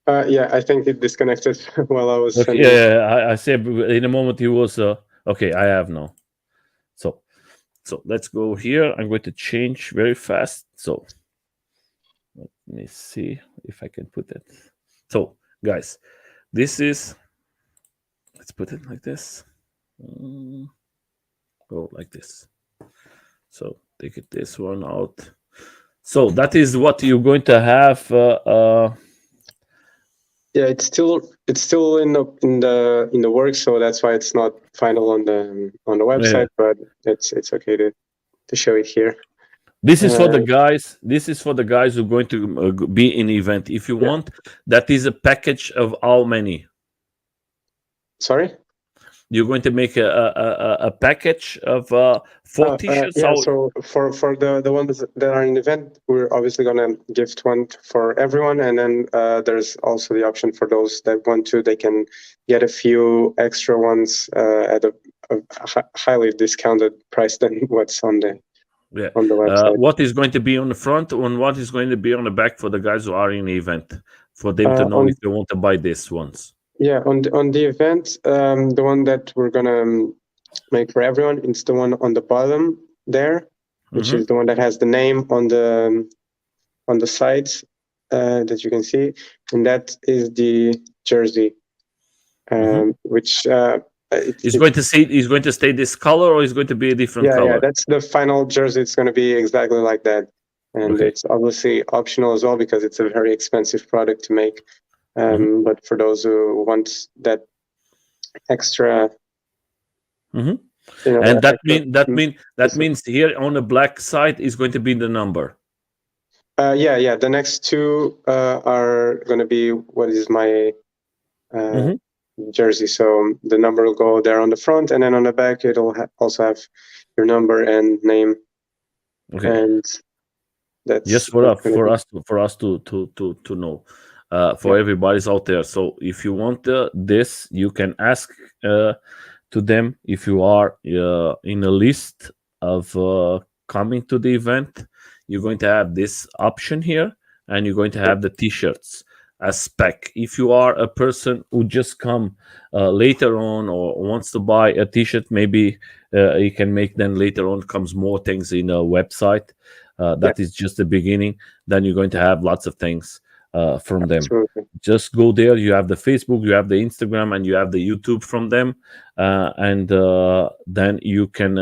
Yeah, I think it disconnected while I was sending. Yeah, I said in a moment he was okay. I have now. So let's go here. I'm going to change very fast. So let me see if I can put it. So guys, this is, let's put it like this. Go like this. So take it this one out. So that is what you're going to have. Yeah, it's still in the works, so that's why it's not final on the website. Yeah. But it's okay to show it here. This is for the guys. This is for the guys who are going to be in the event. If you want, that is a package of how many? Sorry. You're going to make a package of 4 t-shirts. Yeah. So for the ones that are in the event, we're obviously going to gift one for everyone, and then there's also the option for those that want to. They can get a few extra ones at a highly discounted price than what's on the website. What is going to be on the front, and what is going to be on the back for the guys who are in the event, for them to know if they want to buy this ones. Yeah, on the event, the one that we're gonna make for everyone, it's the one on the bottom there, which is the one that has the name on the sides that you can see, and that is the jersey, which is going to stay this color, or is going to be a different color? Yeah, that's the final jersey. It's going to be exactly like that, and it's obviously optional as well because it's a very expensive product to make. But for those who want that extra, and that means here on the black side is going to be the number. Yeah. The next two are going to be what is my jersey. So the number will go there on the front, and then on the back it'll also have your number and name. And that's just for us to know. For everybody's out there. So if you want this, you can ask to them if you are in a list of coming to the event. You're going to have this option here, and you're going to have the t-shirts as spec. If you are a person who just come later on or wants to buy a t-shirt, maybe you can make then later on comes more things in a website. That is just the beginning. Then you're going to have lots of things from them. Absolutely. Just go there. You have the Facebook, you have the Instagram, and you have the YouTube from them, and then you can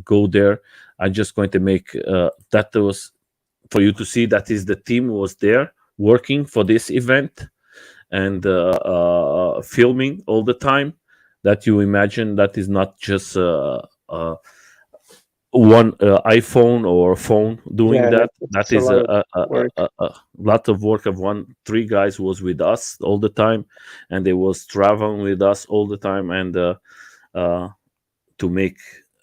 go there. I'm just going to make that was for you to see that is the team was there working for this event and filming all the time. That you imagine that is not just one iPhone or phone doing that. That is a lot of work of 3 guys who was with us all the time, and they was traveling with us all the time, and to make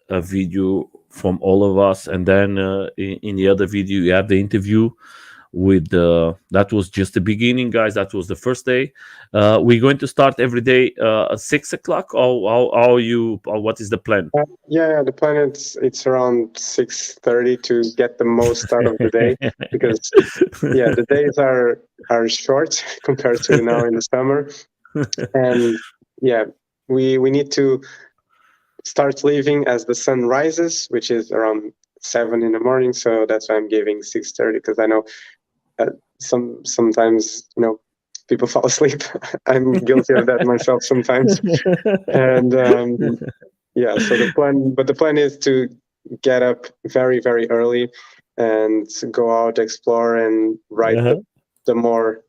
a video from all of us. And then in the other video you have the interview with that was just the beginning, guys. That was the first day. We're going to start every day at 6 o'clock, or what is the plan? The plan it's around 6:30 to get the most out of the day, because the days are short compared to now in the summer, and we need to start leaving as the sun rises, which is around 7 in the morning. So that's why I'm giving 6:30, because I know sometimes people fall asleep. I'm guilty of that myself sometimes. And yeah, so the plan is to get up very, very early and go out, explore, and ride Uh-huh. the more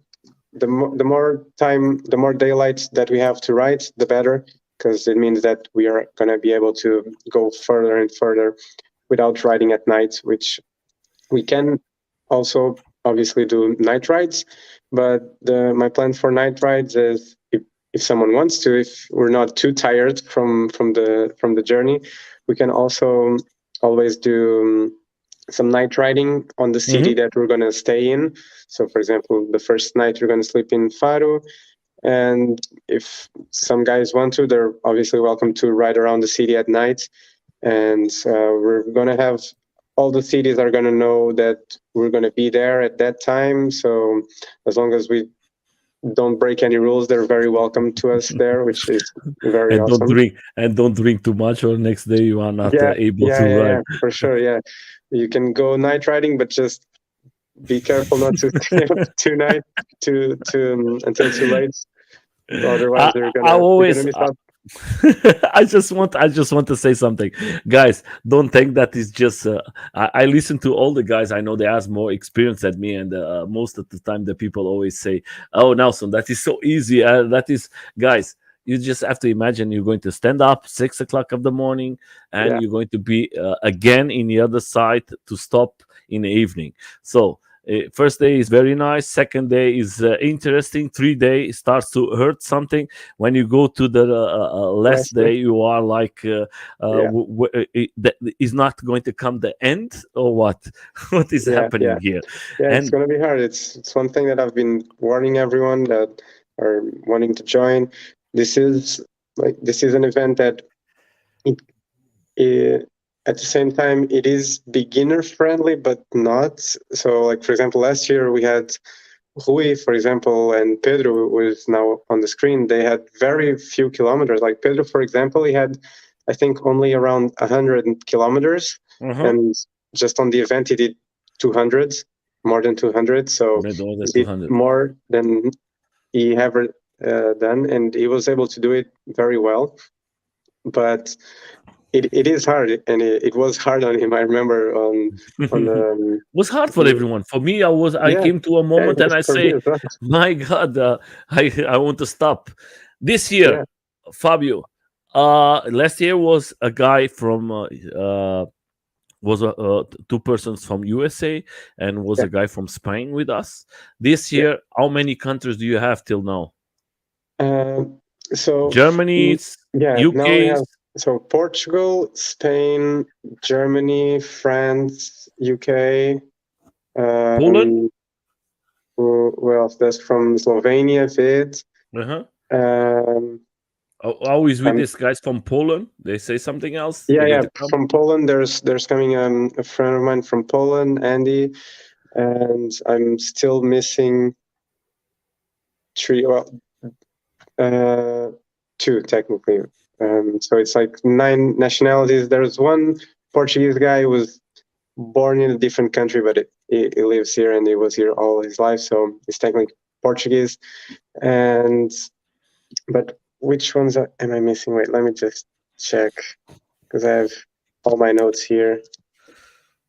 the more time, the more daylight that we have to ride, the better, because it means that we are going to be able to go further and further without riding at night, which we can also obviously do night rides. But my plan for night rides is, if someone wants to, if we're not too tired from the journey, we can also always do some night riding on the city Hmm. that we're going to stay in. So, for example, the first night we're going to sleep in Faro, and if some guys want to, they're obviously welcome to ride around the city at night. And we're going to have, all the cities are going to know that we're going to be there at that time. So as long as we don't break any rules, they're very welcome to us there, which is very And awesome. don't drink too much, or next day you are not Yeah, able yeah, to yeah, ride. yeah, for sure. Yeah, you can go night riding, but just be careful not to stay up tonight to until too late. Otherwise, I you're gonna always miss out. I just want to say something, guys. Don't think that is just. I listen to all the guys. I know they have more experience than me, and most of the time the people always say, "Oh, Nelson, that is so easy." That is, guys. You just have to imagine you're going to stand up 6 o'clock of the morning, and Yeah, you're going to be again in the other side to stop in the evening. So first day is very nice. Second day is interesting. 3 day starts to hurt something. When you go to the last lastly, day, you are like, yeah, that is not going to come the end, or what? What is yeah, yeah, happening here? yeah. It's And gonna be hard. It's one thing that I've been warning everyone that are wanting to join. This is this is an event that it, it at the same time it is beginner friendly, but not. So, like for example, last year we had Rui, for example, and Pedro, who is now on the screen. They had very few kilometers. Like Pedro, for example, he had, I think, only around 100 kilometers, uh-huh, and just on the event he did 200, more than 200. So made all he the did 200. more than he ever done, and he was able to do it very well. But it is hard, and it was hard on him. I remember on Was hard for the everyone. For me, I yeah, came to a yeah, it moment and was I for me say, as well. my God, I want to stop. This year, Yeah, Fabio, last year was a guy from was two persons from USA, and was yeah, a guy from Spain with us. This yeah. year, how many countries do you have till now? Um, so Germany, yeah, now we UK, have, so Portugal, Spain, Germany, France, UK. Poland. Um, who else? That's from Slovenia, Vid. Uh-huh. Um, How is with I'm, these guys from Poland? They say something else. yeah, They're going yeah. to come. From Poland, there's coming a friend of mine from Poland, Andy, and I'm still missing three. Well, uh, two technically. So it's like 9 nationalities. There's one Portuguese guy who was born in a different country, but he lives here and he was here all his life, so he's technically Portuguese. And but which ones am I missing? Wait, let me just check because I have all my notes here.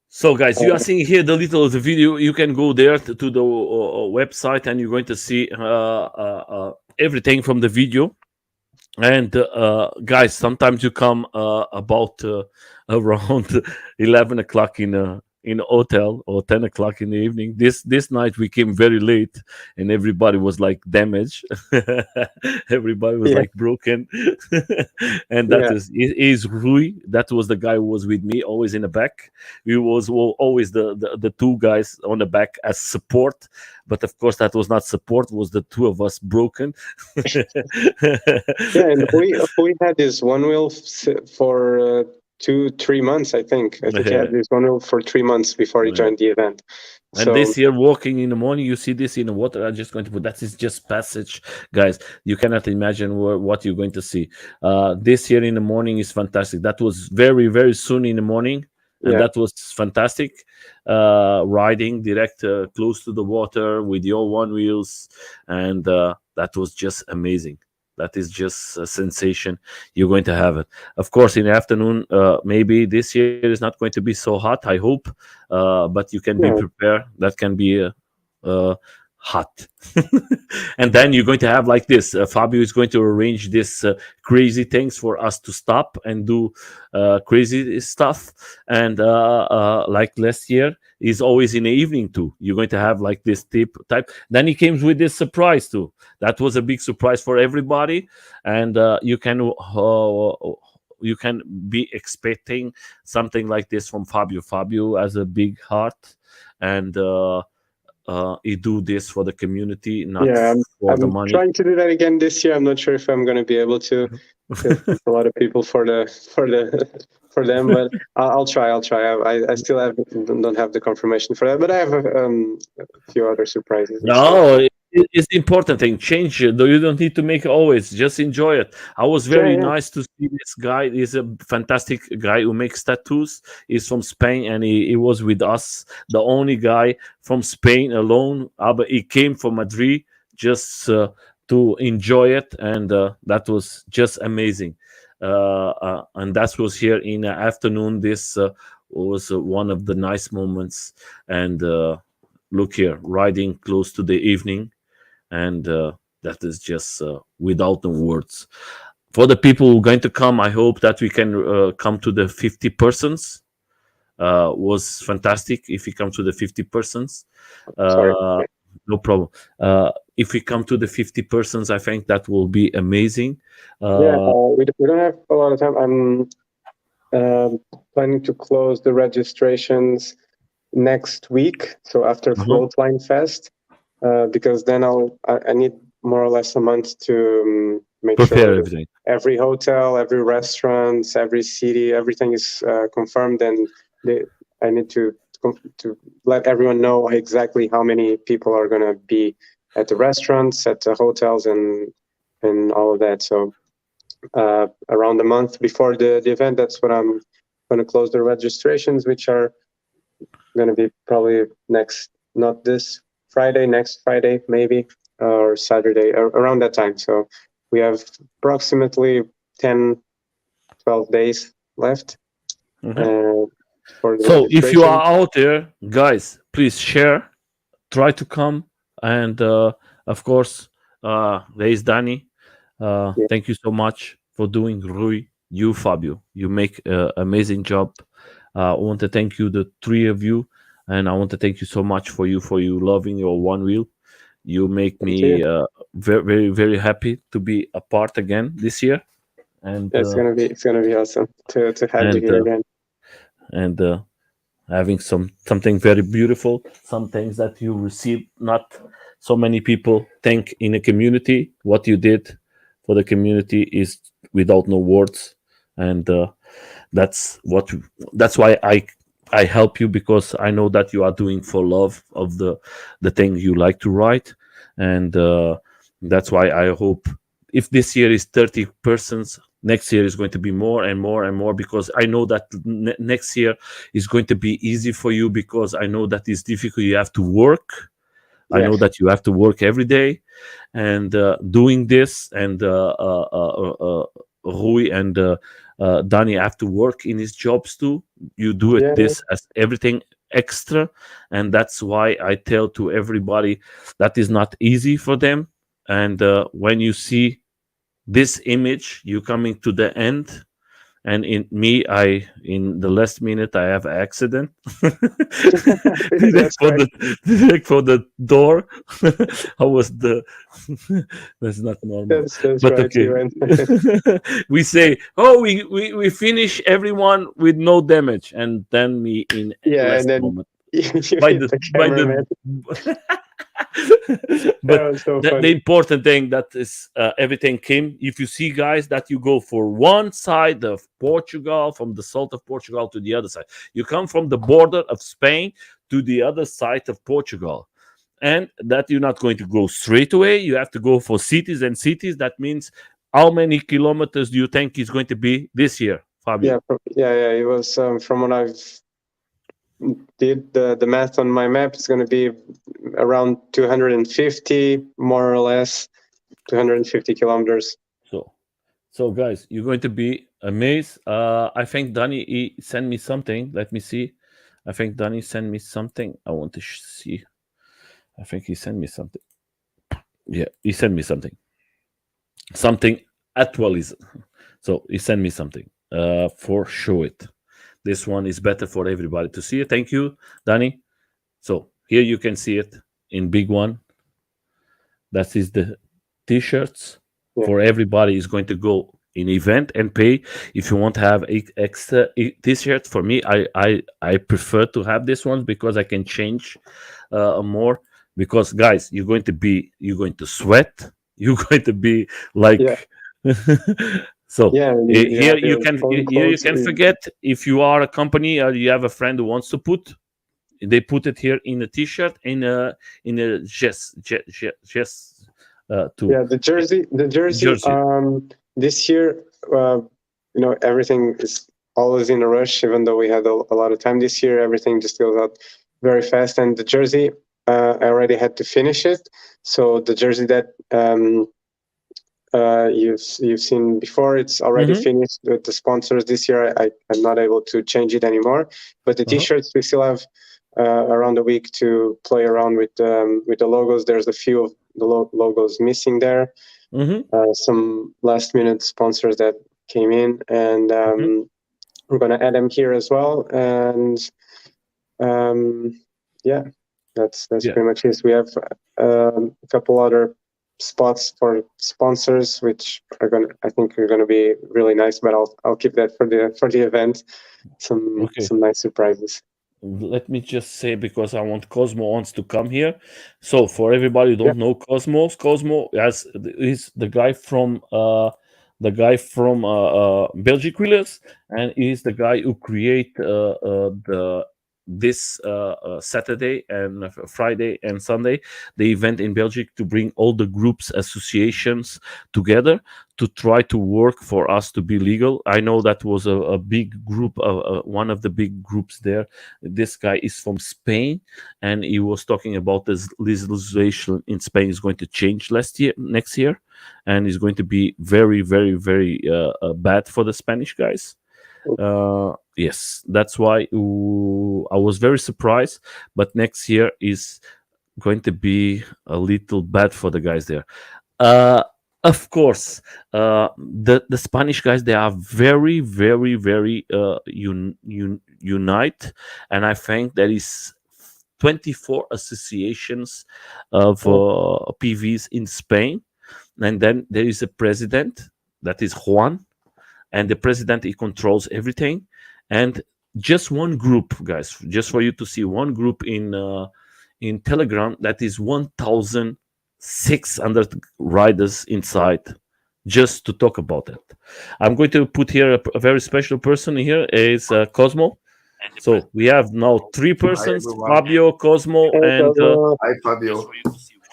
So, guys, you are Uh, seeing here the little the video. You can go there to the website, and you're going to see everything from the video. And guys, sometimes you come about around 11 o'clock in a hotel, or 10 o'clock in the evening. This night we came very late, and everybody was like damaged. Everybody was yeah, like broken. And that yeah, is Rui. That was the guy who was with me, always in the back. We was always the two guys on the back as support, but of course that was not support. Was the two of us broken? yeah. And we had this one wheel for 2-3 months. I think he had this one wheel for 3 months before he Yeah. joined the event. And So this year, walking in the morning, you see this in the water. I'm just going to put that is just passage, guys. You cannot imagine what you're going to see. This year in the morning is fantastic. That was very, very soon in the morning. and Yeah, that was fantastic. Riding direct close to the water with your one wheels, and that was just amazing. That is just a sensation. You're going to have it. Of course, in the afternoon, maybe this year is not going to be so hot. I hope, but you can be yeah, prepared. That can be hot. And then you're going to have like this. Fabio is going to arrange this crazy things for us to stop and do crazy stuff. And like last year, is always in the evening too. You're going to have like this tip type. Then he came with this surprise too. That was a big surprise for everybody, and you can be expecting something like this from Fabio. Fabio has a big heart, and he do this for the community, not yeah. for the I'm money. trying to do that again this year. I'm not sure if I'm going to be able to, because it's a lot of people for them. But I'll try. I'll try. I still don't have the confirmation for that, but I have a few other surprises and stuff. No, it's the important thing. Change it. Though you don't need to make it always. Just enjoy it. I was Yeah, very yeah. nice to see this guy. He's a fantastic guy who makes tattoos. He's from Spain, and he was with us. The only guy from Spain alone. But he came from Madrid just to enjoy it, and that was just amazing. And that was here in the afternoon. This was one of the nice moments, and. Look here, riding close to the evening, and that is just without the words. For the people who are going to come, I hope that we can come to the 50 persons. Was fantastic if we come to the 50 persons. Sorry. Uh, no problem. If we come to the 50 persons, I think that will be amazing. Yeah, Uh, we don't have a lot of time. I'm planning to close the registrations next week, so after uh-huh. Floatline Fest, because then I need more or less a month to make Prepare sure everything. every hotel, every restaurant, every city, everything is confirmed, and I need to let everyone know exactly how many people are going to be at the restaurants, at the hotels, and all of that. So around a month before the event, that's when I'm going to close the registrations, which are going to be probably not this Friday, next Friday, maybe, or Saturday, around that time. So we have approximately 10, 12 days left Mhm. for the So if you registration. are out there, guys, please share. Try to come, and of course, there is Danny. Yeah, Thank you so much for doing Rui. You, Fabio, you make an amazing job. I want to thank you, the three of you, and I want to thank you so much for you loving your one wheel. You make thank you. me very, very, very happy to be a part again this year, and Yeah, it's gonna be awesome to have you and here again. and having something very beautiful, some things that you receive. Not so many people think in a community. What you did for the community is without no words, and that's what that's why I help you, because I know that you are doing for love of the thing you like to write, and that's why I hope if this year is 30 persons, next year is going to be more and more and more, because I know that next year is going to be easy for you, because I know that it's difficult. You have to work. I Yeah, know that you have to work every day, and doing this, and Rui and Danny have to work in his jobs too. You do it yeah, this as everything extra, and that's why I tell to everybody that is not easy for them. And when you see this image, you coming to the end, and in me, I in the last minute I have an accident. direct that's for right. the direct for the door. I was the that's not normal, That's but right. okay. You went. We say, oh, we finish everyone with no damage, and then me in Yeah, and last then moment you by hit the by the cameraman. That but was so the funny. important thing that is everything came. If you see, guys, that you go for one side of Portugal, from the south of Portugal to the other side, you come from the border of Spain to the other side of Portugal, and that you're not going to go straight away. You have to go for cities and cities. That means how many kilometers do you think is going to be this year, Fabio? Yeah, yeah, yeah. It was from what I've did the math on my map, it's going to be around 250, more or less, 250 kilometers. So guys, you're going to be amazed. I think Danny he sent me something. Let me see. I think Danny sent me something. I want to see. I think he sent me something. Yeah, he sent me something. Something actualize. So he sent me something. For show it. This one is better for everybody to see it. Thank you, Danny. So here you can see it in big one. That is the t-shirts Yeah. for everybody is going to go in event and pay. If you want to have extra t-shirt, for me, I prefer to have this one because I can change more. Because guys, you're going to sweat. You're going to be Yeah. like. So Yeah. You here have you your can own here you clothes. can forget if you are a company or you have a friend who wants to put. They put it here in a t-shirt in a just to Yeah. The jersey. jersey. This year, everything is always in a rush. Even though we had a lot of time this year, everything just goes out very fast. And the jersey, I already had to finish it. So the jersey that you've seen before, it's already Mm-hmm. finished with the sponsors this year. I'm not able to change it anymore. But the Uh-huh. t-shirts, we still have around a week to play around with the logos. There's a few of the logos missing there. Mm-hmm. Some last minute sponsors that came in, and Mm-hmm. we're going to add them here as well. And yeah, that's Yeah. pretty much it. We have a couple other spots for sponsors, which I think are gonna be really nice. But I'll keep that for the event. Some Okay. nice surprises. Let me just say because I want Cosmo wants to come here. So for everybody who Yeah. don't know Cosmo is the guy from Belgic Wheelers, and he's the guy who create the this Saturday and Friday and Sunday the event in Belgium to bring all the groups associations together to try to work for us to be legal. I know that was a big group, one of the big groups there. This guy is from Spain, and he was talking about this legislation in Spain is going to change next year, and is going to be very, very, very bad for the Spanish guys. Yes, that's why I was very surprised. But next year is going to be a little bad for the guys there. Uh, of course, the Spanish guys they are very, very, very unite, and I think there is 24 associations of PVs in Spain, and then there is a president that is Juan, and the president he controls everything, and just one group, guys, just for you to see one group in Telegram that is 1,600 riders inside just to talk about it. I'm going to put here a very special person here is Cosmo. So we have now three Hi persons: everyone. Fabio, Cosmo, Hey, and Cosmo. Hi Fabio.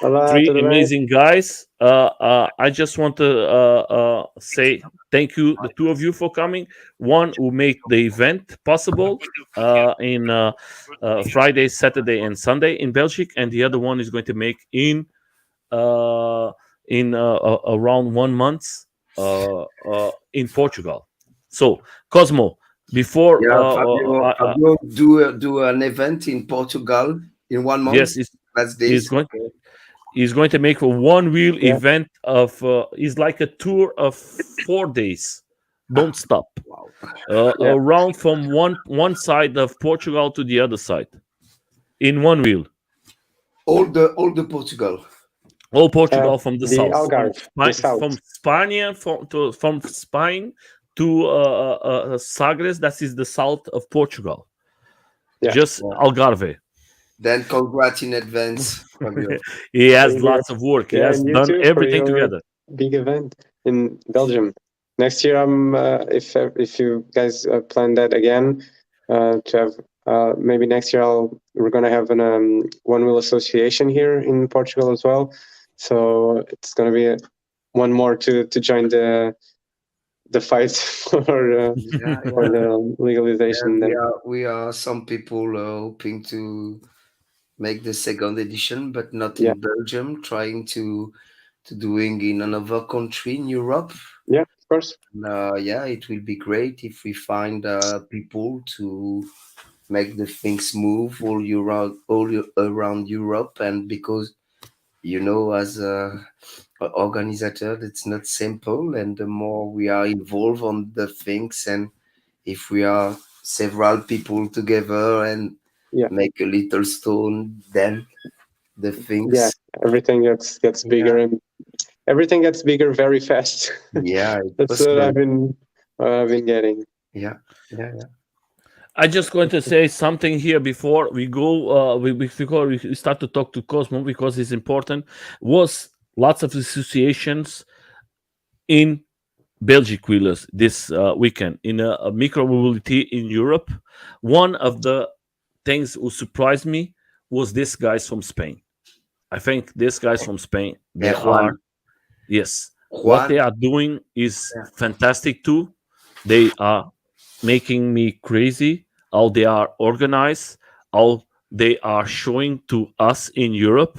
Olá, three tudo bem? amazing guys. I just want to say thank you, the two of you, for coming. One who made the event possible in Friday, Saturday, and Sunday in Belgium, and the other one is going to make uh, in around 1 month in Portugal. So, Cosmo, before Yeah, Fabio do an event in Portugal in 1 month. yes, That's he's this. going. He's going to make a one-wheel Yeah. event of. It's like a tour of 4 days. Don't stop. Wow. Yeah. Around from one side of Portugal to the other side, in one wheel. All the Portugal. All Portugal from the The south, Algarve, the south. from Spain from Spain to Sagres. That is the south of Portugal. Yeah. Just Algarve. Then congrats in advance, Fabio. He has Thank you. lots of work. He Yeah, has and you done too for everything your together. big event in Belgium. Next year, I'm if you guys plan that again to have maybe next year we're gonna have an one wheel association here in Portugal as well. So it's gonna be one more to join the fight Yeah, for yeah. the legalization. Then We are some people hoping to make the second edition, but not yeah, in Belgium, trying to doing in another country in Europe. yeah, of course. Yeah, it will be great if we find people to make the things move around Europe. And because as a organizer, it's not simple, and the more we are involved on the things, and if we are several people together and Yeah, make a little stone, then the yeah. things. Everything gets bigger, Yeah, and everything gets bigger very fast. yeah, it's That's what possible. I've been getting. Yeah, yeah, yeah. I just going to say something here before we go. Before we start to talk to Cosmo, because it's important. Was lots of associations in Belgic wheelers this weekend in a micro mobility in Europe. One of the things who surprised me was this guys from Spain. I think these guys from Spain, they are, Juan, yes, what Juan, they are doing is yeah, fantastic too. They are making me crazy how they are organized, how they are showing to us in Europe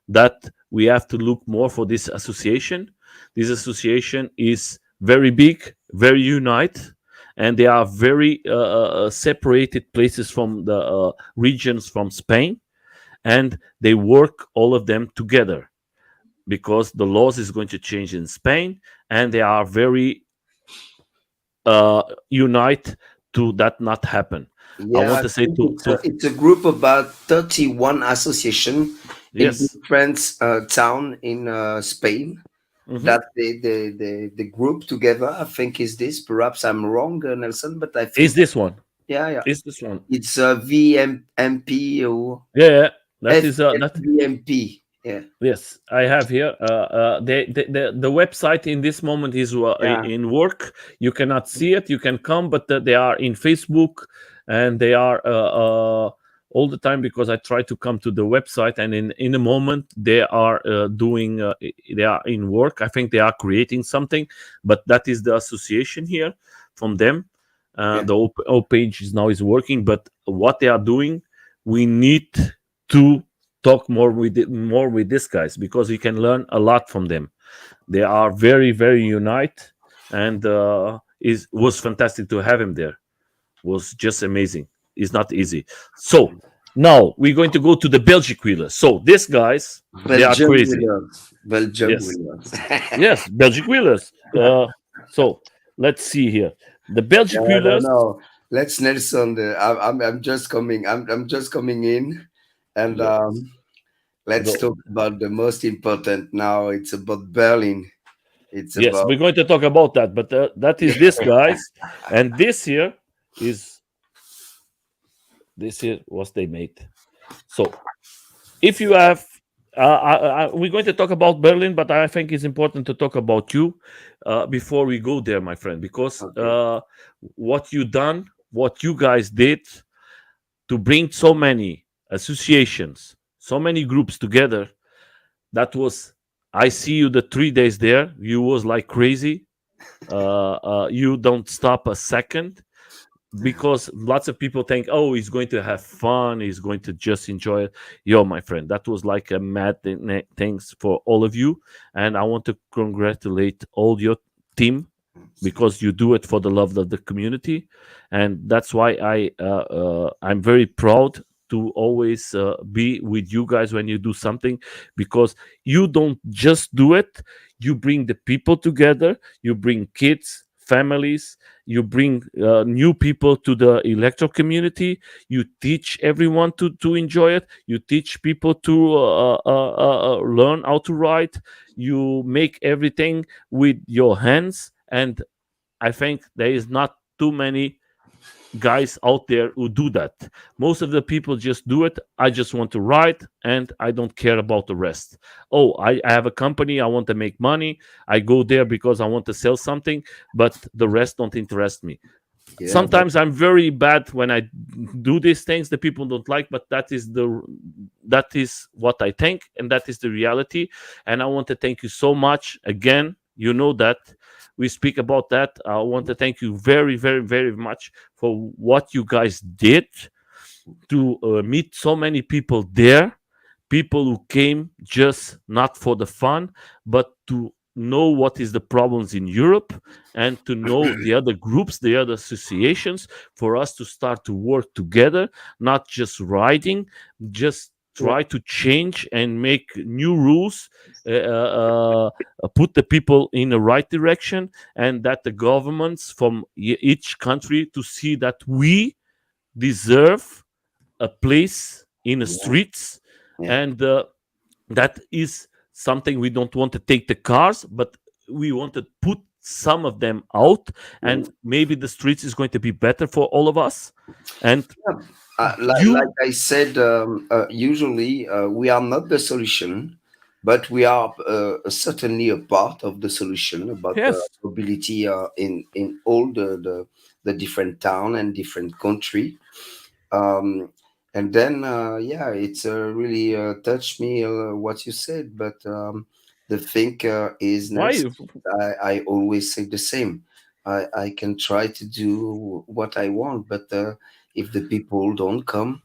that we have to look more for this association. This association is very big, very unite, and they are very separated places from the regions from Spain, and they work all of them together because the laws is going to change in Spain, and they are very unite to that not happen. I yeah. want I to say think to it's a group of about 31 association in yes. different town in Spain. Mhm. That the group together, I think, is this. Perhaps I'm wrong, Nelson, but I Is think, this one? yeah, yeah. Is this one? It's VMP or Yeah, yeah. That is that. FVMP. Yeah, Yes, I have here. The website in this moment is yeah, in work. You cannot see it. You can come, but they are in Facebook, and they are all the time because I try to come to the website. And in a moment, they are doing. They are in work. I think they are creating something, but that is the association here from them. yeah, The whole page is now is working, but what they are doing, we need to talk more with these guys because we can learn a lot from them. They are very very unite, and is was fantastic to have him there. Was just amazing. It's not easy. So now we're going to go to the Belgic wheelers. So these guys, they are Belgium crazy. winners, Belgium Yes, winners. yes, Belgic wheelers. So let's see here. The Belgic I don't wheelers. know. Let's Nelson. I'm just coming. I'm just coming in, and Go, let's go. talk about the most important now. It's about Berlin. It's Yes, about we're going to talk about that, but that is this guys, and this here is this here was they made. So if you have, we're going to talk about Berlin, but I think it's important to talk about you before we go there, my friend, because okay. what you done, what you guys did to bring so many associations, so many groups together, that was. I see you the 3 days there. You was like crazy. You don't stop a second because lots of people think, oh, he's going to have fun, he's going to just enjoy it. Yo, my friend, that was like a mad things for all of you, and I want to congratulate all your team because you do it for the love of the community, and that's why I'm very proud to always be with you guys when you do something, because you don't just do it, you bring the people together, you bring kids, families, you bring new people to the electro community, you teach everyone to enjoy it, you teach people to learn how to write, you make everything with your hands. And I think there is not too many guys out there who do that. Most of the people just do it. I just want to write and I don't care about the rest. Oh, I have a company. I want to make money. I go there because I want to sell something, but the rest don't interest me. Yeah, but Sometimes I'm very bad when I do these things that people don't like, but that is what I think, and that is the reality. And I want to thank you so much again. You know that we speak about that. I want to thank you very, very, very much for what you guys did to meet so many people there, people who came just not for the fun, but to know what is the problems in Europe and to know the other groups, the other associations, for us to start to work together, not just writing, just Yeah. try to change and make new rules, put the people in the right direction, and that the governments from each country to see that we deserve a place in the Yeah, streets, yeah. and that is something we don't want to take the cars, but we want to put some of them out, Mm. and maybe the streets is going to be better for all of us. And Yeah. Like you, I said, usually we are not the solution, but we are certainly a part of the solution about yes, mobility in all the different town and different country. Um, and then, yeah, it's really touched me what you said. But the thing is, why? nurse, I always say the same. I can try to do what I want, but if the people don't come,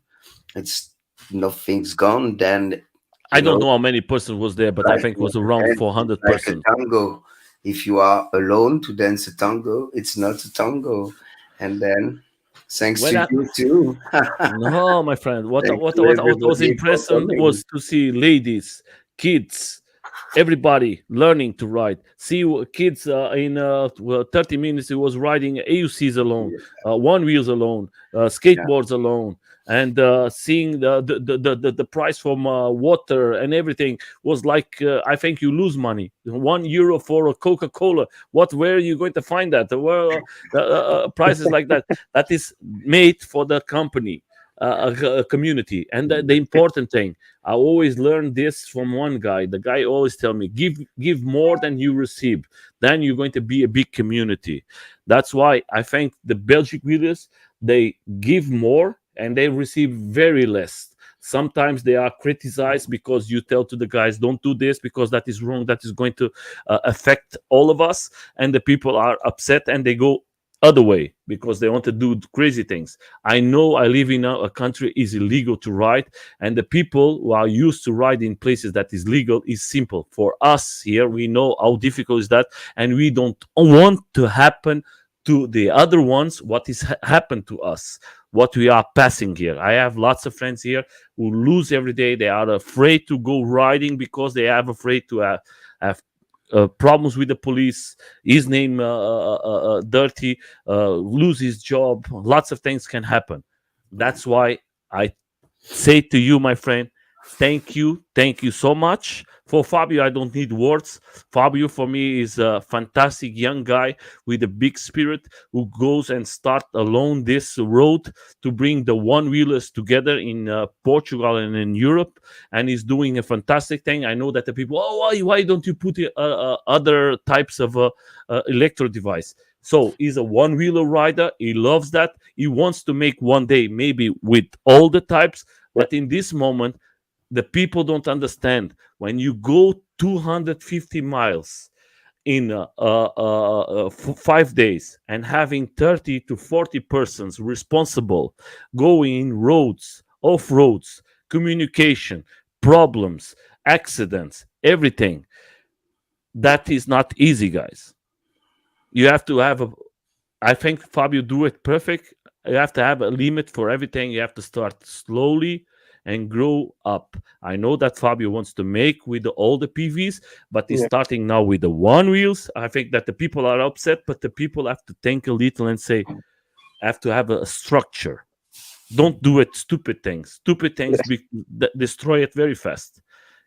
it's nothing's gone. Then I you don't know, know how many person was there, but I like think it was around it's 400 like a person. tango. If you are alone to dance a tango, it's not a tango. And then, thanks When to I, you too. no, my friend, Thanks to what was everybody for impressive coming. was to see ladies, kids, everybody learning to ride. See kids in 30 minutes, he was riding AUCs alone, Yeah, one wheels alone, yeah, skateboards alone, and seeing the price from water and everything was like, I think you lose money. €1 for a Coca-Cola. Where are you going to find that? Well, prices like that. That is made for the company. A community, and the important thing, I always learn this from one guy. The guy always tell me, give more than you receive. Then you're going to be a big community. That's why I think the Belgic leaders, they give more and they receive very less. Sometimes they are criticized because you tell to the guys, don't do this because that is wrong. That is going to affect all of us, and the people are upset and they go other way because they want to do crazy things. I know I live in a country is illegal to ride, and the people who are used to ride in places that is legal is simple. For us here, we know how difficult is that, and we don't want to happen to the other ones what is happened to us, what we are passing here. I have lots of friends here who lose every day. They are afraid to go riding because they are afraid to have problems with the police, his name dirty, lose his job. Lots of things can happen. That's why I say to you, my friend, thank you so much. For Fabio, I don't need words. Fabio, for me, is a fantastic young guy with a big spirit who goes and start alone this road to bring the one wheelers together in Portugal and in Europe, and he's doing a fantastic thing. I know that the people, oh, why don't you put other types of electro device? So he's a one wheeler rider. He loves that. He wants to make one day, maybe with all the types, yeah, but in this moment, the people don't understand. When you go 250 miles in 5 days and having 30 to 40 persons responsible, going in roads, off roads, communication, problems, accidents, everything, that is not easy, guys. You have to have a, I think Fabio do it perfect. You have to have a limit for everything. You have to start slowly and grow up. I know that Fabio wants to make with all the PVs, but he's yeah, starting now with the one wheels. I think that the people are upset, but the people have to think a little and say, have to have a structure. Don't do it stupid things. Stupid things yeah, destroy it very fast.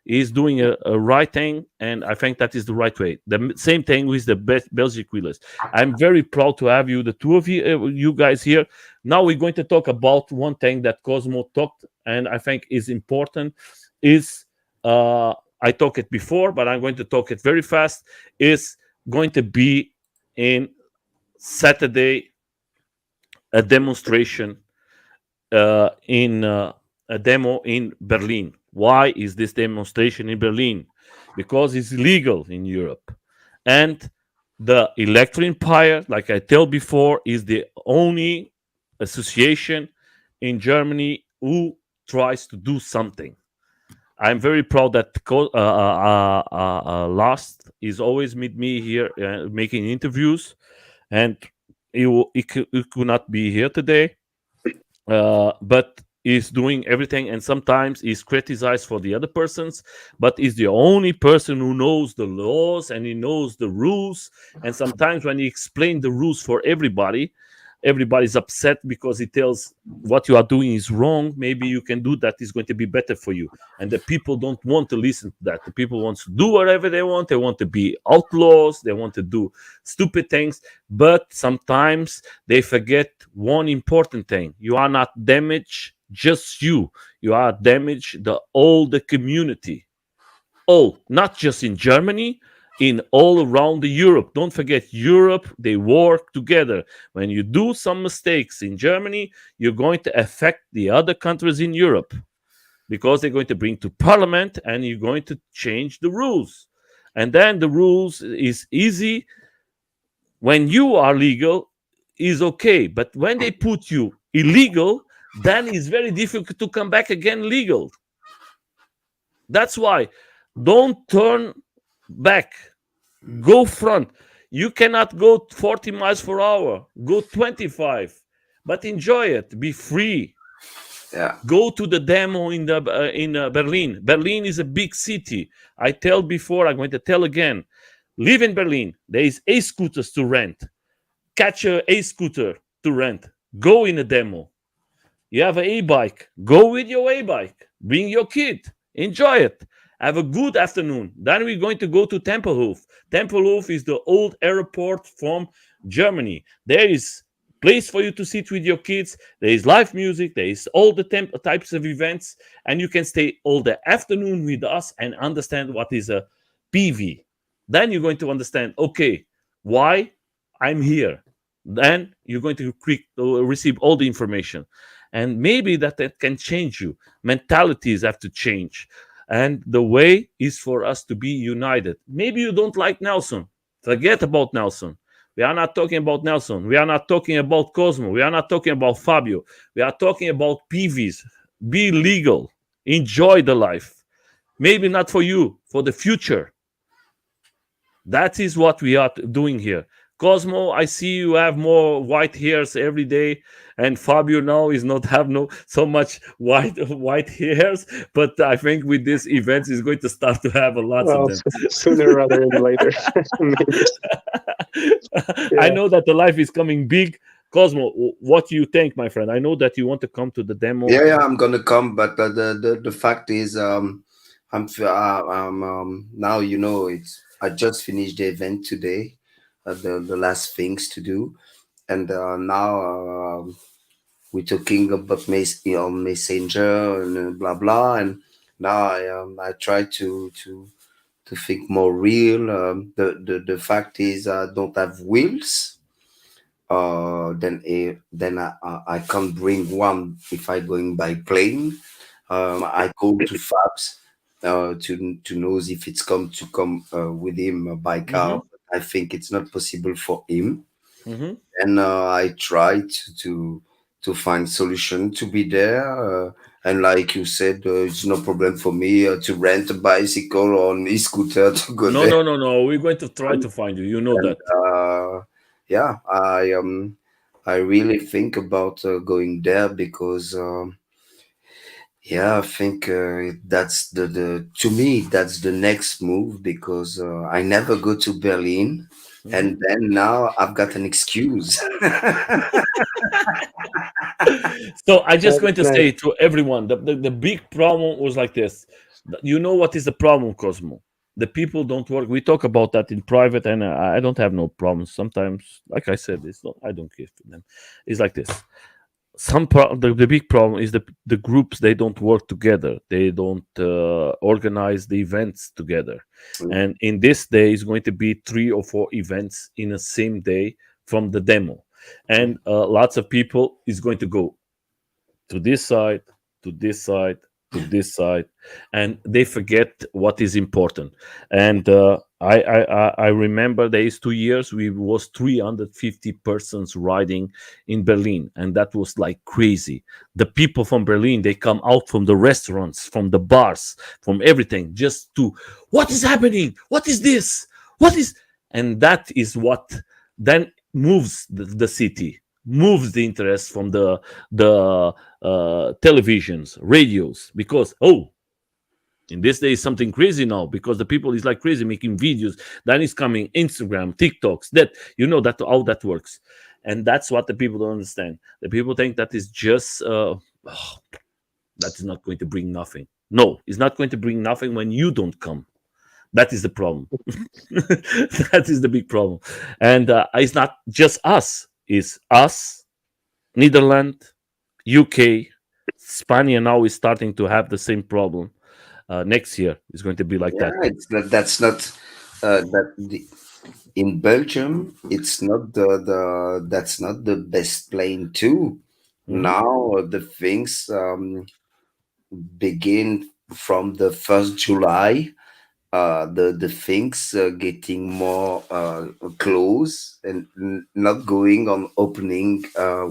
He's doing a right thing, and I think that is the right way. The same thing with the Belgic wheelers. I'm very proud to have you, the two of you, you guys here. Now we're going to talk about one thing that Cosmo talked, and I think is important. Is I talked it before, but I'm going to talk it very fast. Is going to be in Saturday a demonstration in a demo in Berlin. Why is this demonstration in Berlin? Because it's illegal in Europe. And The Electro Empire, like I told before, is the only association in Germany who tries to do something. I'm very proud that Last is always with me here making interviews, and he could not be here today, but is doing everything, and sometimes is criticized for the other persons, but is the only person who knows the laws and he knows the rules. And sometimes when he explains the rules for everybody, everybody's upset because he tells what you are doing is wrong. Maybe you can do that, is going to be better for you. And the people don't want to listen to that. The people want to do whatever they want. They want to be outlaws, they want to do stupid things. But sometimes they forget one important thing: you are not damaged just you are damaged the community, all, not just in Germany, in all around the Europe. Don't forget, Europe, they work together. When you do some mistakes in Germany, you're going to affect the other countries in Europe, because they're going to bring to parliament and you're going to change the rules. And then the rules is easy. When you are legal is okay, but when they put you illegal, then it's very difficult to come back again legal. That's why, don't turn back, go front. You cannot go 40 miles per hour, go 25, but enjoy it, be free. Yeah. Go to the demo in Berlin. Berlin is a big city. I tell before, I'm going to tell again. Live in Berlin. There is scooters to rent. Catch a scooter to rent. Go in a demo. You have an e-bike. Go with your e-bike. Bring your kid. Enjoy it. Have a good afternoon. Then we're going to go to Tempelhof. Tempelhof is the old airport from Germany. There is place for you to sit with your kids. There is live music. There is all the types of events, and you can stay all the afternoon with us and understand what is a PV. Then you're going to understand, okay, why I'm here. Then you're going to receive all the information, and maybe that can change you. Mentalities have to change, and the way is for us to be united. Maybe you don't like Nelson. Forget about Nelson. We are not talking about Nelson. We are not talking about Cosmo. We are not talking about Fabio. We are talking about PVs. Be legal. Enjoy the life. Maybe not for you, for the future. That is what we are doing here. Cosmo, I see you have more white hairs every day, and Fabio now is not have no so much white hairs. But I think with this event, he's going to start to have a lot of Well, them. sooner rather than later. Maybe. I Yeah. know that the life is coming big. Cosmo, what do you think, my friend? I know that you want to come to the demo. Yeah, I'm gonna come, but the fact is, now it's I just finished the event today, the last things to do, and now we're talking about messenger and blah blah, and now I try to think more real. The fact is, I don't have wheels. Then I can't bring one if I going by plane. I call to Fabs to know if it's come with him by car. Mm-hmm. I think it's not possible for him, Mm-hmm. and I try to find solution to be there. And like you said, it's no problem for me to rent a bicycle or an e-scooter to go No, there. no, no, no. We're going to try to find you. You know And that. yeah, I really think about going there because yeah, I think that's the to me that's the next move because I never go to Berlin, Mm-hmm. and then now I've got an excuse. So I just going That's to nice. say to everyone, the big problem was like this. You know what is the problem, Cosmo? The people don't work. We talk about that in private, and I don't have no problems. Sometimes, like I said, it's not. I don't give them. It's like this. The big problem is the groups, they don't work together. They don't organize the events together. And in this day is going to be 3 or 4 events in the same day from the demo, and lots of people is going to go to this side, to this side, to this side, and they forget what is important. And I remember there is 2 years we was 350 persons riding in Berlin, and that was like crazy. The people from Berlin, they come out from the restaurants, from the bars, from everything, just to, what is happening, what is this, what is, and that is what then moves the city, moves the interest from the televisions, radios, because, oh, in this day is something crazy now, because the people is like crazy making videos. Then is coming Instagram, TikToks, that, that how that works. And that's what the people don't understand. The people think that is just oh, that is not going to bring nothing. No, it's not going to bring nothing when you don't come. That is the problem. That is the big problem. And it's not just us, it's us, Netherlands, UK, Spain now is starting to have the same problem. Next year is going to be like Yeah, that. it's not, that's not that in Belgium. It's not the that's not the best plane too. Hmm. Now the things begin from the 1st July. The things getting more close and not going on opening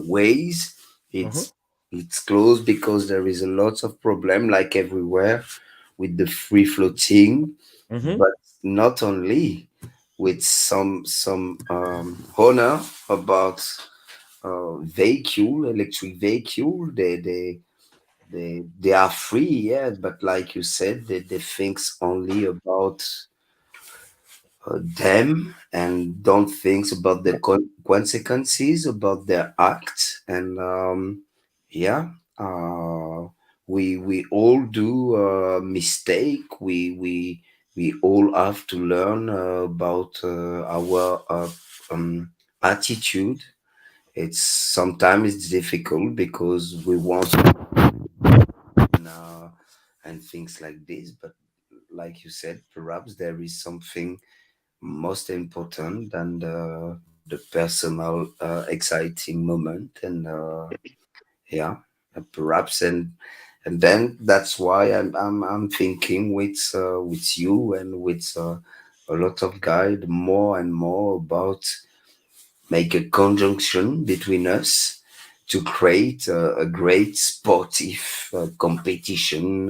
ways. Uh-huh. It's closed because there is a lot of problem like everywhere with the free floating, Hmm. but not only with some honor about electric vehicle. They are free, yeah, but like you said, they thinks only about them and don't think about the consequences about their act. And yeah, uh, we all do mistake. We all have to learn about our attitude. It's sometimes it's difficult because we want uh, and things like this, but like you said, perhaps there is something most important than the personal exciting moment. And yeah, perhaps. And then that's why I'm thinking with you and with a lot of guide more and more about make a conjunction between us to create a great sportive competition,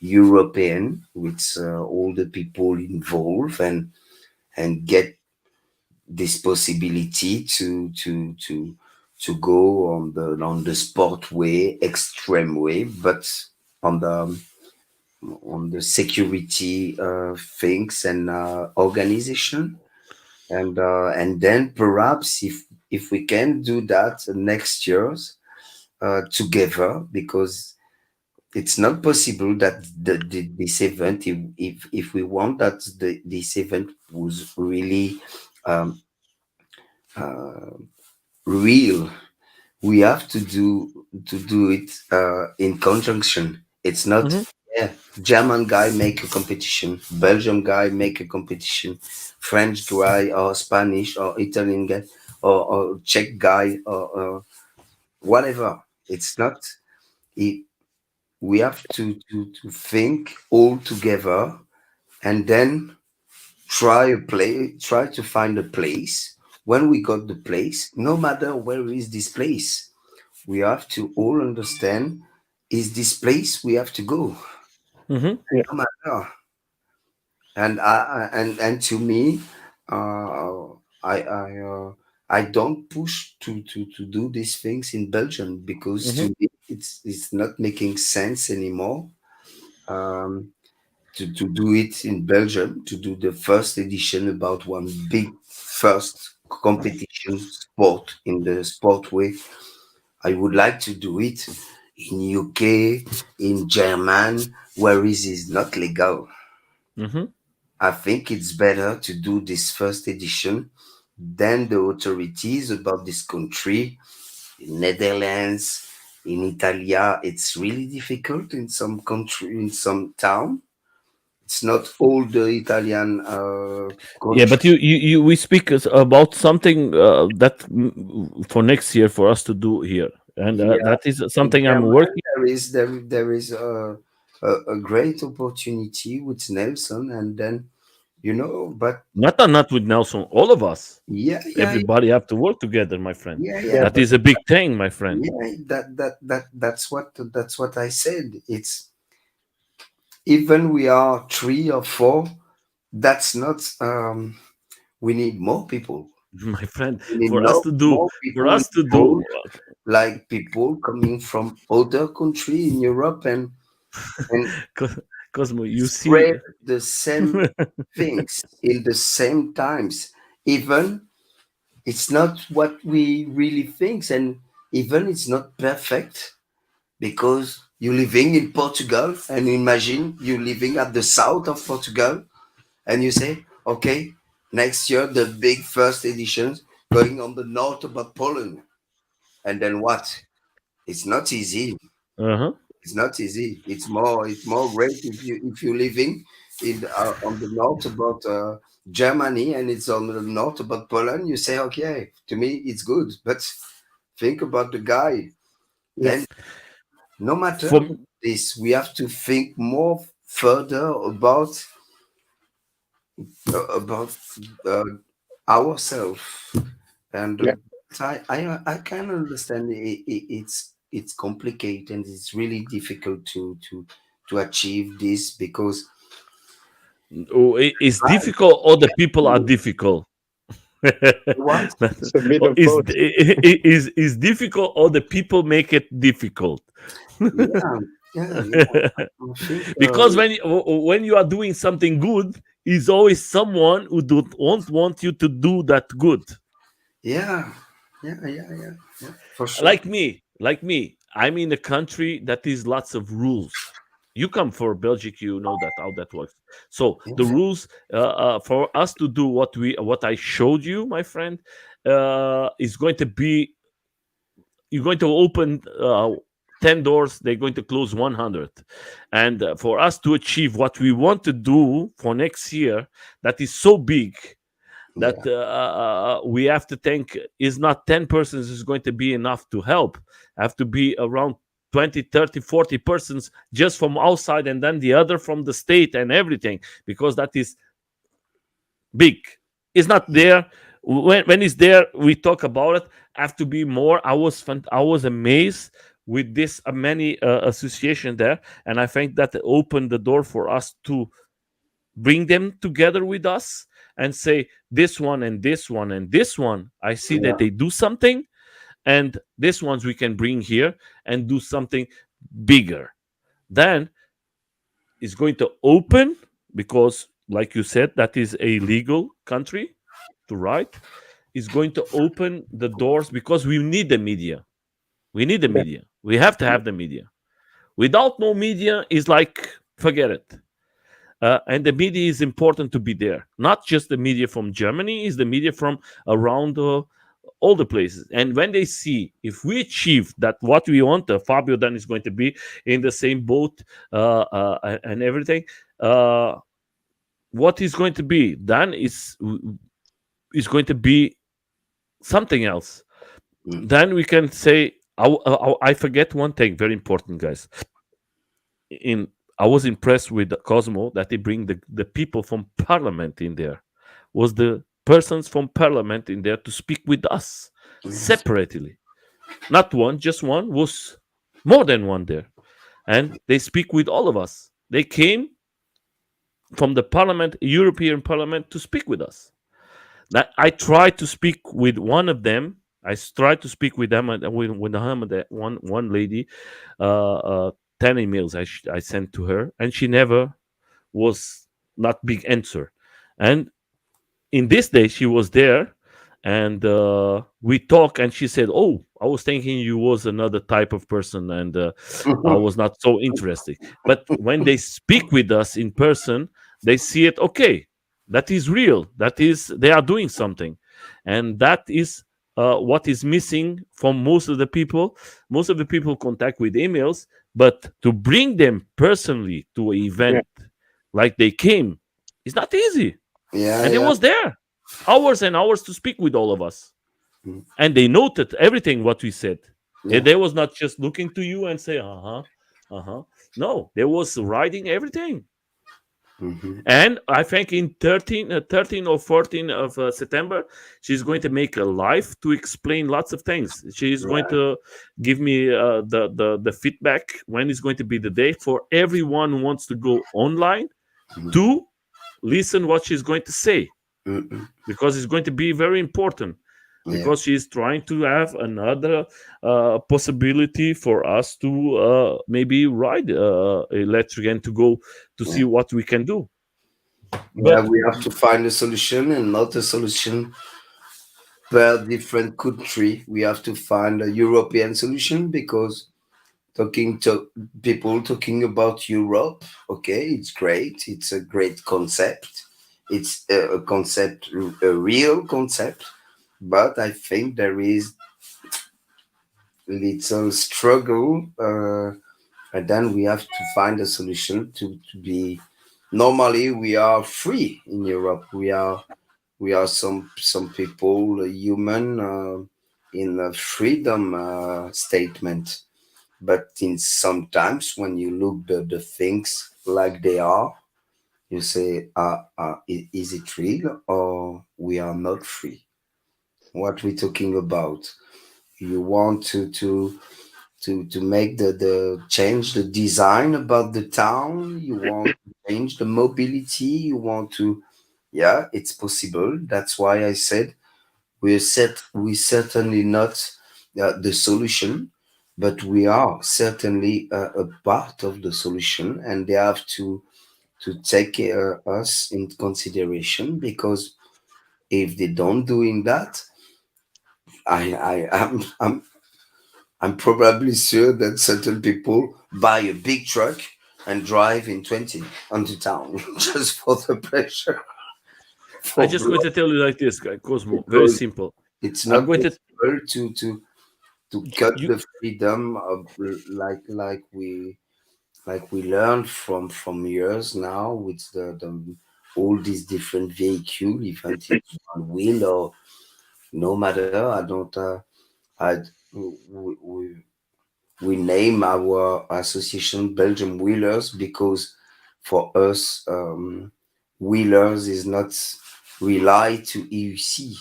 European, with all the people involved, and get this possibility to go on the sport way, extreme way, but on the security things and organization. And then perhaps if we can do that next years together, because it's not possible that this event, if we want that this event was really um, uh, real, we have to do it in conjunction. It's not, Hmm. yeah, German guy make a competition, Belgium guy make a competition, French guy or Spanish or Italian guy or Czech guy or whatever. It's not it, we have to think all together and then try to find a place. When we got the place, no matter where is this place, we have to all understand is this place we have to go, Hmm. Yeah. no matter. And to me, uh, I don't push to do these things in Belgium because to Hmm. me it's not making sense anymore. Um, to do it in Belgium, to do the first edition about one big first competition sport in the sport way. I would like to do it in UK, in German, where is not legal. Hmm. I think it's better to do this first edition than the authorities about this country, in Netherlands, in Italia. It's really difficult in some country, in some town. It's not all the Italian Yeah, country. but we speak about something that for next year for us to do here. and Yeah, that is in something I'm German, working. there is a great opportunity with Nelson, and then but Not with Nelson, all of us. yeah, yeah, Everybody have to work together, my friend. yeah, yeah. Yeah. That But is a big thing, my friend. yeah, that's what I said. It's even we are three or four. That's not. We need more people. My friend, We need for us to do, more for people us to do, involved, like people coming from other country in Europe and Cosmo, you spread see. the same things in the same times. Even it's not what we really think, and even it's not perfect because you're living in Portugal, and imagine you living at the south of Portugal, and you say, okay, next year the big first editions going on the north about Poland, and then what? It's not easy. Uh-huh. It's not easy. It's more great if you're living on the north about Germany, and it's on the north about Poland. You say, okay, to me it's good, but think about the guy. Yeah. And no matter For this, we have to think more further about uh, ourselves. And Yeah. I can understand it's complicated and it's really difficult to achieve this because it's difficult, or the people are difficult. what? It's a bit Or of both. is difficult, or the people make it difficult. Yeah, yeah. I think Because when you are doing something good, is always someone who don't won't want you to do that good. yeah, yeah, for sure. Like me, I'm in a country that is lots of rules. You come for Belgium, you know that how that works. So the Yeah, rules, for us to do what I showed you, my friend, is going to be, you're going to open 10 doors, they're going to close 100. And for us to achieve what we want to do for next year, that is so big, that yeah, we have to think, is not 10 persons is going to be enough to help. Have to be around 20, 30, 40 persons just from outside, and then the other from the state and everything, because that is big. It's not there. When it's there, we talk about it. Have to be more. I was amazed with this many association there, and I think that opened the door for us to bring them together with us and say, this one and this one and this one, I see that yeah, they do something, and this ones we can bring here and do something bigger. Then it's going to open, because like you said, that is a legal country to write. Is going to open the doors, because we need the media. We need the Yeah. media. We have to have the media. Without no media, is like, forget it. And the media is important to be there. Not just the media from Germany, is the media from around all the places. And when they see, if we achieve that what we want, Fabio then is going to be in the same boat, and everything. What is going to be then is going to be something else. mm, Then we can say, I forget one thing very important, guys. In I was impressed with Cosmo, that they bring the people from parliament in there. Was the persons from parliament in there to speak with us yes, separately. Not one, just one, was more than one there. And they speak with all of us. They came from the parliament, European parliament, to speak with us. That I tried to speak with one of them. Tried to speak with them, and with one lady, uh, uh, 10 emails I sent to her, and she never was not big answer. And in this day she was there, and we talk, and she said, oh, I was thinking you was another type of person, and I was not so interested. But when they speak with us in person, they see it, okay, that is real, that is, they are doing something. And that is what is missing from most of the people contact with emails. But to bring them personally to an Yeah. event like they came, it's not easy. yeah, And it yeah. was there hours and hours to speak with all of us, Mm. and they noted everything what we said. Yeah. They was not just looking to you and say, uh-huh. No, they was writing everything. Hmm. And I think in 13 or 14 of September, she's going to make a live to explain lots of things. She's going Right. to give me the feedback when is going to be the day for everyone who wants to go online to listen what she's going to say, Mm-mm. because it's going to be very important, Yeah. because she's trying to have another possibility for us to maybe ride electric and to go to Yeah. see what we can do. Yeah. But We have to find a solution and not a solution per different country. We have to find a European solution because talking to people talking about Europe, okay, it's great. It's a great concept. It's a concept, a real concept. But I think there is little struggle, and then we have to find a solution to be. Normally, we are free in Europe. We are some people, human, in a freedom statement. But in sometimes when you look the things like they are, you say, is it real or we are not free? What we talking about? You want to make the change the design about the town. You want to change the mobility. You want to, yeah, it's possible. That's why I said we certainly not the solution, but we are certainly a part of the solution, and they have to take us in consideration because if they don't doing that, I'm probably sure that certain people buy a big truck and drive in 20 onto town just for the pleasure I for just going blood to tell you like this, guy Cosmo. Very because simple. it's I'm not going to possible to cut you. the freedom of like we learned from years now with the all these different vehicle, even if it's one wheel or no matter. I don't. I we name our association Belgium Wheelers because for us, wheelers is not rely to EUC.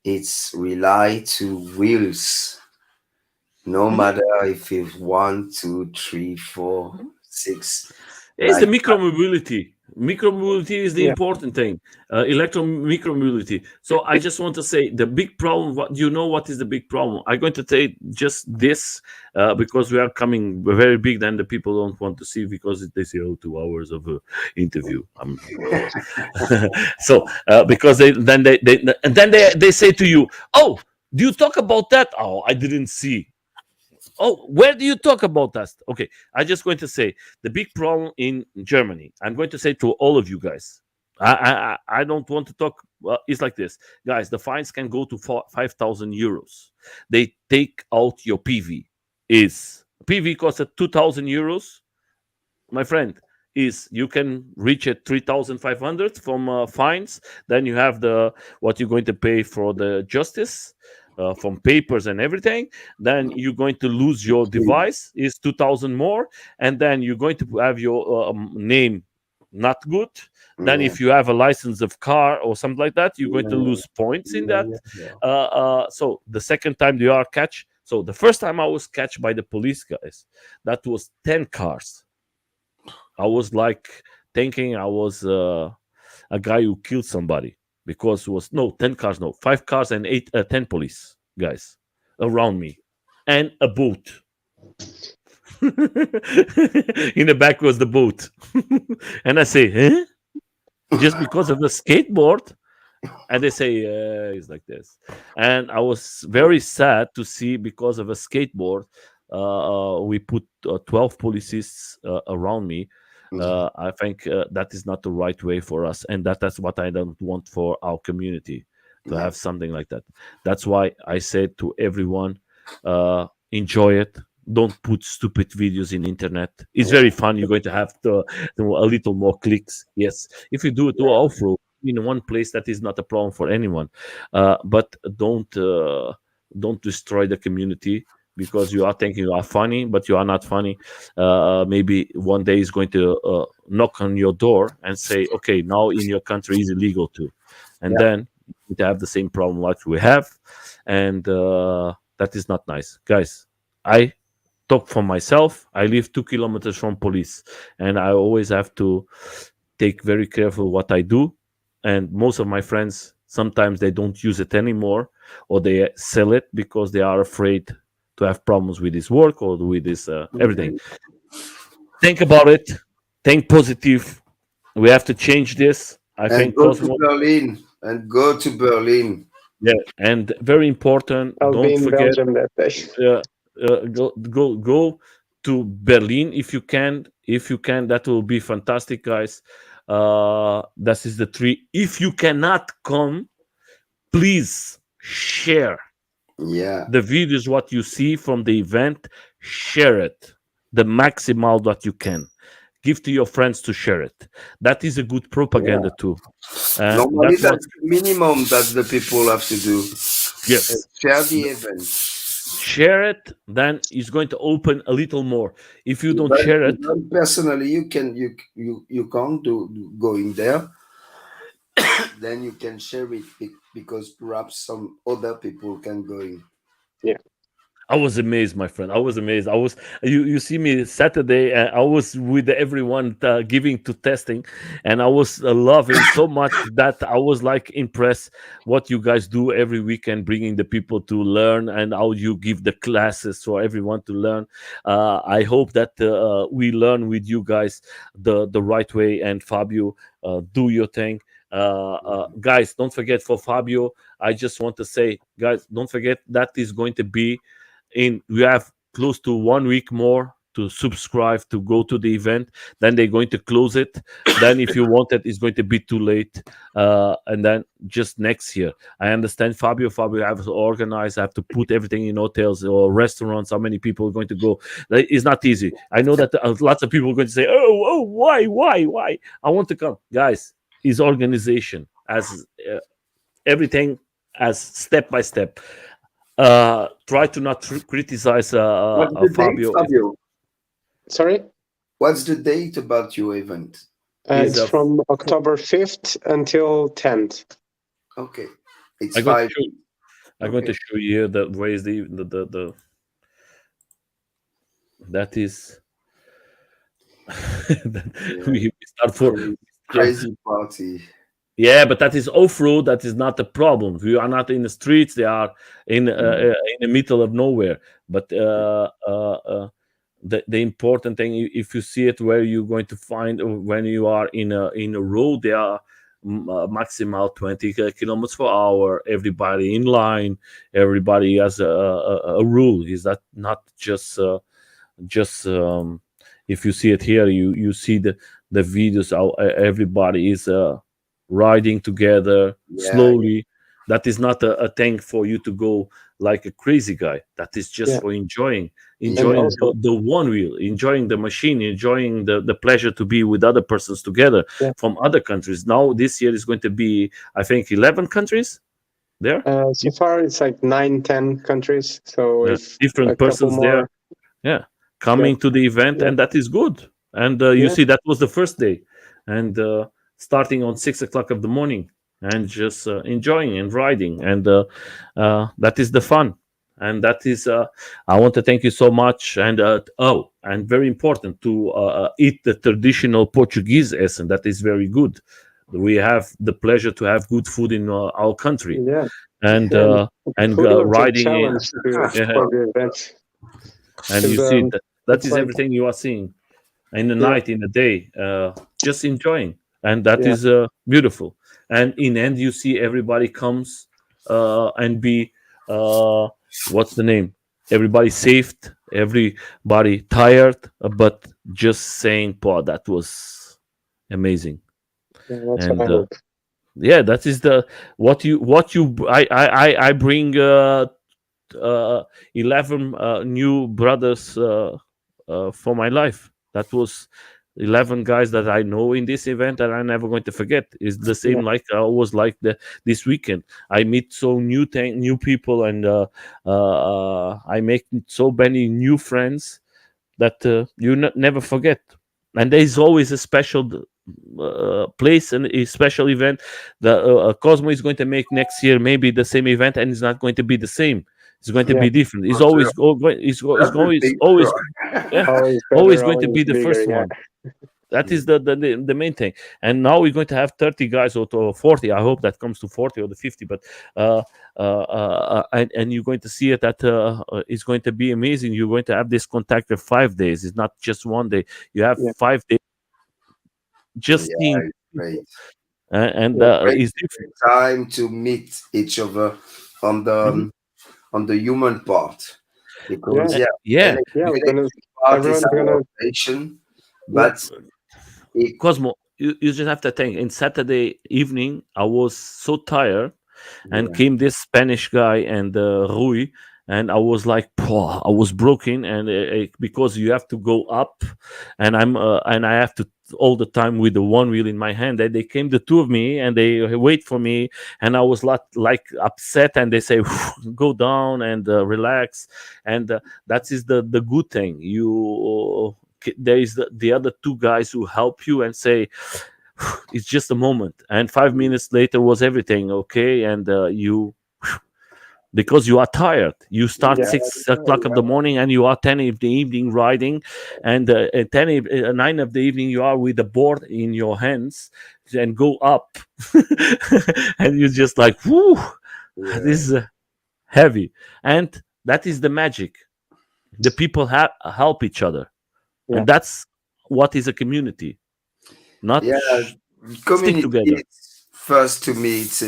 It's rely to wheels. No Mhm. matter if it's one, two, three, four, six, It's the like micromobility. Micromobility is the Yeah. important thing. Electro micromobility. So I just want to say the big problem. What you know? What is the big problem? I'm going to say just this because we are coming very big. Then the people don't want to see because they say, "Oh, 2 hours of interview." So because they say to you, "Oh, do you talk about that?" Oh, I didn't see. Oh, where do you talk about that? Okay, I'm just going to say the big problem in Germany. I'm going to say to all of you guys. I don't want to talk. It's like this, guys. The fines can go to 5,000 euros. They take out your PV. Is PV costs at 2,000 euros, my friend? Is you can reach at 3,500 from fines. Then you have the what you're going to pay for the justice from papers and everything. Then you're going to lose your device is 2,000 more, and then you're going to have your name not good. Then yeah, if you have a license of car or something like that, you're going to yeah, lose points in yeah, that. yeah, yeah. So the second time you are catch. So the first time I was catched by the police guys, that was 10 cars. I was like thinking I was a guy who killed somebody because it was no 10 cars, no 5 cars and 10 police guys around me, and a boat. In the back was the boat, and I say, huh? Just because of a skateboard? And they say, yeah, it's like this. And I was very sad to see because of a skateboard. We put 12 policies around me. Yeah. I think that is not the right way for us, and that's what I don't want for our community to Yeah. have something like that. That's why I said to everyone, enjoy it. Don't put stupid videos in internet. It's Yeah. very fun. You're going to have a little more clicks. Yes, if you do it to off-road in one place, that is not a problem for anyone. But don't destroy the community. because you are thinking you are funny, but you are not funny. Maybe one day is going to knock on your door and say, "Okay, now in your country is illegal too," and Yeah. then you have the same problem like we have, and that is not nice, guys. I talk for myself. I live 2 kilometers from police, and I always have to take very careful what I do. And most of my friends sometimes they don't use it anymore, or they sell it because they are afraid to have problems with his work or with his everything. Think about it. Think positive. We have to change this. I And think go to Cosmo. Berlin. And go to Berlin. Yeah, and very important. I'll be Don't in forget. Belgium that day. Go to Berlin if you can. If you can, that will be fantastic, guys. That is the three. If you cannot come, please share Yeah. the videos what you see from the event. Share it the maximal that you can. Give to your friends to share it. That is a good Yeah. propaganda too. Normally, That's what. that's the minimum that the people have to do. Yes. Share the event. Share it, then it's going to open a little more. If you don't share it, Even personally, you can't go in there. Then you can share it because perhaps some other people can go in. Yeah. I was amazed, my friend. I was amazed. I was you see me Saturday. I was with everyone giving to testing, and I was loving so much that I was like impressed what you guys do every weekend, bringing the people to learn and how you give the classes for everyone to learn. I hope that we learn with you guys the right way. And Fabio, do your thing. Guys, don't forget for Fabio. I just want to say, guys, don't forget that is going to be in we have close to 1 week more to subscribe to go to the event, then they're going to close it. Then if you want it, it's going to be too late. And then just next year, I understand Fabio have to organize, have to put everything in hotels or restaurants, how many people are going to go. It's not easy. I know that lots of people are going to say, oh, why I want to come. Guys, his organization as everything as step by step. Try to not criticize What's the date, Fabio. Fabio? Sorry? What's the date about your event? Is It's from October 5th until 10th. Okay, it's I'm going to 5. show. I'm going to show you here that where is the that is Yeah. we start for Crazy party. yeah, but that is off road. That is not a problem. We are not in the streets. They are in the middle of nowhere. But the important thing, if you see it, where you're going to find when you are in a road, they are maximal 20 kilometers per hour. Everybody in line. Everybody has a rule. Is that not just if you see it here, you see the videos how everybody is riding together Yeah, slowly. That is not a thing for you to go like a crazy guy. That is just Yeah. for enjoying And also, the one wheel, enjoying the machine, enjoying the pleasure to be with other persons together yeah. from other countries. Now this year is going to be, I think, 11 countries there. So far, it's like 9, 10 countries. So if a Different couple persons there, more, yeah, coming to the event, yeah, and that is good. And you yeah, see that was the first day, and starting on 6 o'clock of the morning, and just enjoying and riding, and that is the fun. And that is I want to thank you so much. And and very important to eat the traditional Portuguese essence. That is very good. We have the pleasure to have good food in our country, yeah. and And food was a riding in. challenge Yeah, for the event. and you 'Cause, see that it's is like, everything you are seeing in the yeah, night, in the day, just enjoying, and that yeah, is beautiful. And in end, you see everybody comes and be what's the name? Everybody saved, everybody tired, but just saying, "Wow, that was amazing." yeah, that's what I And hope. yeah, that is the what you I bring 11 new brothers for my life. That was 11 guys that I know in this event that I'm never going to forget. It's the Yeah. same like I was like this weekend. I meet so new people, and I make so many new friends that you never forget. And there is always a special place and a special event that Cosmo is going to make next year. Maybe the same event, and it's not going to be the same. It's going to Yeah. be different. It's For sure. always it's That's a always big pro. Always better, always going to always be the bigger. first Yeah. one. That is the main thing. And now we're going to have 30 guys or to 40. I hope that comes to 40 or the 50. But and you're going to see it that it's going to be amazing. You're going to have this contact for 5 days. It's not just one day. You have Yeah. 5 days just Yeah, seeing it's people. great. And Yeah. Great it's different. time to meet each other on the Mhm. on the human part, Yeah. because yeah, Yeah, Yeah. We're gonna. electric part is Everyone's our gonna. passion, Yeah. but it, Cosmo, you just have to think. In Saturday evening, I was so tired, and yeah, came this Spanish guy and Rui, and I was like, "Pwah," I was broken, and because you have to go up, and I have to all the time with the one wheel in my hand. And they came the two of me, and they wait for me, and I was like upset, and they say, "Go down and relax," and that is the good thing. There is the other two guys who help you and say it's just a moment, and 5 minutes later was everything okay. And you because you are tired, you start Yeah. 6 o'clock of the morning, and you are 10 of the evening riding, and at 9 of the evening you are with the board in your hands and go up. And you're just like, whoo, yeah, this is heavy. And that is the magic. The people help each other, Yeah. and that's what is a community, not yeah. stick Community together. is first to me. It's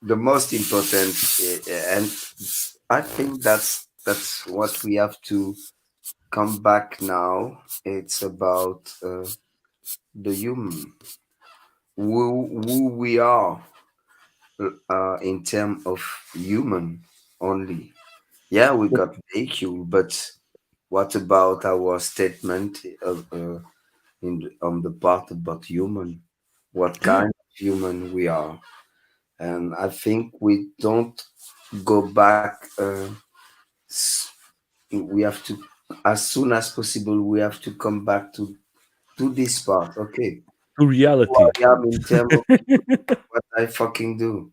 the most important, and I think that's what we have to come back now. It's about the human, who we are in terms of human only. Yeah, we got vehicle, but what about our statement on the part about human? What kind of human we are? And I think we don't go back. S- we have to, as soon as possible, we have to come back to this part. Okay, To who reality. I am in terms of what I fucking do.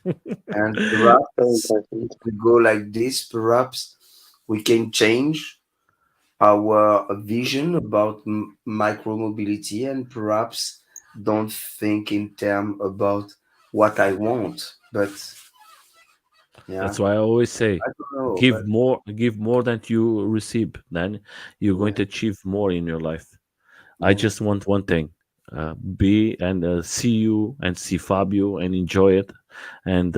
And Very perhaps if important. we go like this, perhaps we can change our vision about micro mobility, and perhaps don't think in term about what I want. But yeah, That's why I always say, I don't know. But give more than you receive, then you're going yeah, to achieve more in your life. I yeah, just want one thing: be and see you and see Fabio and enjoy it. And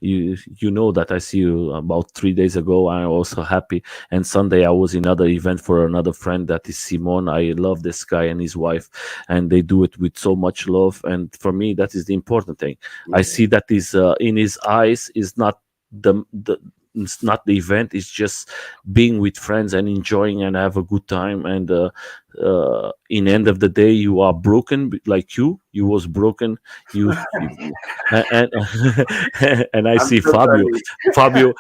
you know that I see you about 3 days ago. I'm also happy. And Sunday I was in another event for another friend that is Simon. I love this guy and his wife, and they do it with so much love. And for me, that is the important thing. I yeah. see that is in his eyes is not the it's not the event. It's just being with friends and enjoying and have a good time. And in end of the day, you are broken like you was broken. You and and I I'm see Fabio. totally.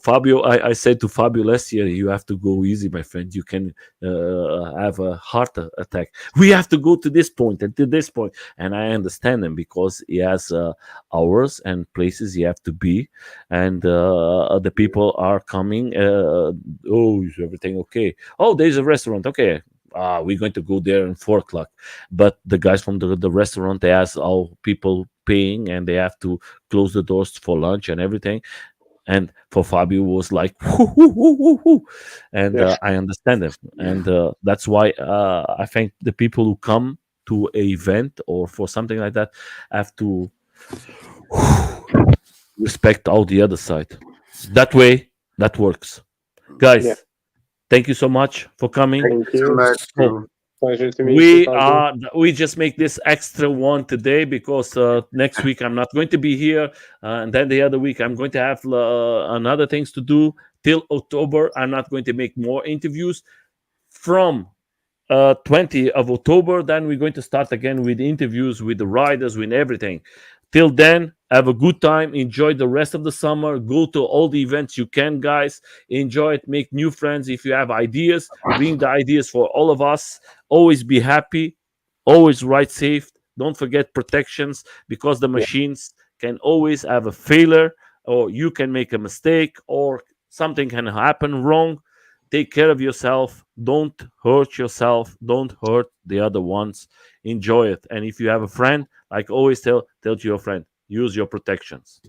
Fabio. I said to Fabio last year, you have to go easy, my friend. You can have a heart attack. We have to go to this point and to this point. And I understand him because he has hours and places he have to be, and the people are coming. Oh, is everything okay? Oh, there's a restaurant. Okay. We're going to go there at 4 o'clock. But the guys from the restaurant, they ask all people paying, and they have to close the doors for lunch and everything. And for Fabio was like, "Whoo, whoo, whoo, whoo, whoo." And Yeah. I understand him. And that's why I think the people who come to a event or for something like that have to respect all the other side. That way, that works. Yeah. Guys, thank you so much for coming. Thank So you. much So to Pleasure to meet you, Fabio. we just make this extra one today because next week I'm not going to be here, and then the other week I'm going to have another things to do till October. I'm not going to make more interviews from 20th of October. Then we're going to start again with interviews with the riders, with everything. Till then, have a good time. Enjoy the rest of the summer. Go to all the events you can, guys. Enjoy it. Make new friends. If you have ideas, bring the ideas for all of us. Always be happy. Always ride safe. Don't forget protections because the Yeah. machines can always have a failure, or you can make a mistake, or something can happen wrong. Take care of yourself. Don't hurt yourself. Don't hurt the other ones. Enjoy it. And if you have a friend, like always tell to your friend, use your protections.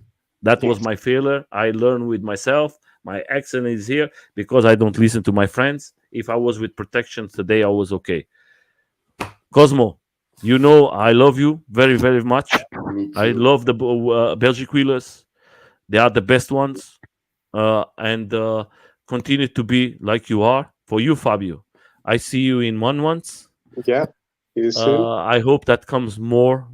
That was Yes. my failure. I learned with myself. My accent is here because I don't listen to my friends. If I was with protections today, I was okay. Cosmo, you know I love you very, very much. Me I too. love the Belgic wheelers. They are the best ones. And continue to be like you are. For you, Fabio, I see you in 1 month. Yeah. See you soon. I hope that comes more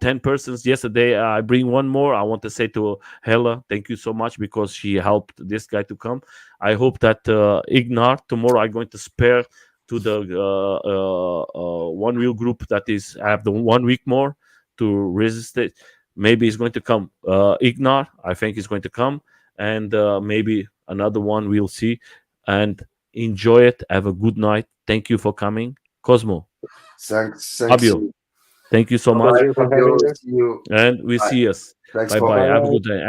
10 persons. Yesterday, I bring one more. I want to say to Hella, thank you so much because she helped this guy to come. I hope that Ignar tomorrow I'm going to spare to the one wheel group that is have the 1 week more to resist it. Maybe he's going to come. Ignar, I think he's going to come, and maybe another one we'll see. And enjoy it. Have a good night. Thank you for coming, Cosmo. Thanks Fabio, you. thank you so Bye Thank much. bye, you for Fabio. having us. See you. And we Bye. see us. Thanks Bye for bye. Bye Have a bye. good day.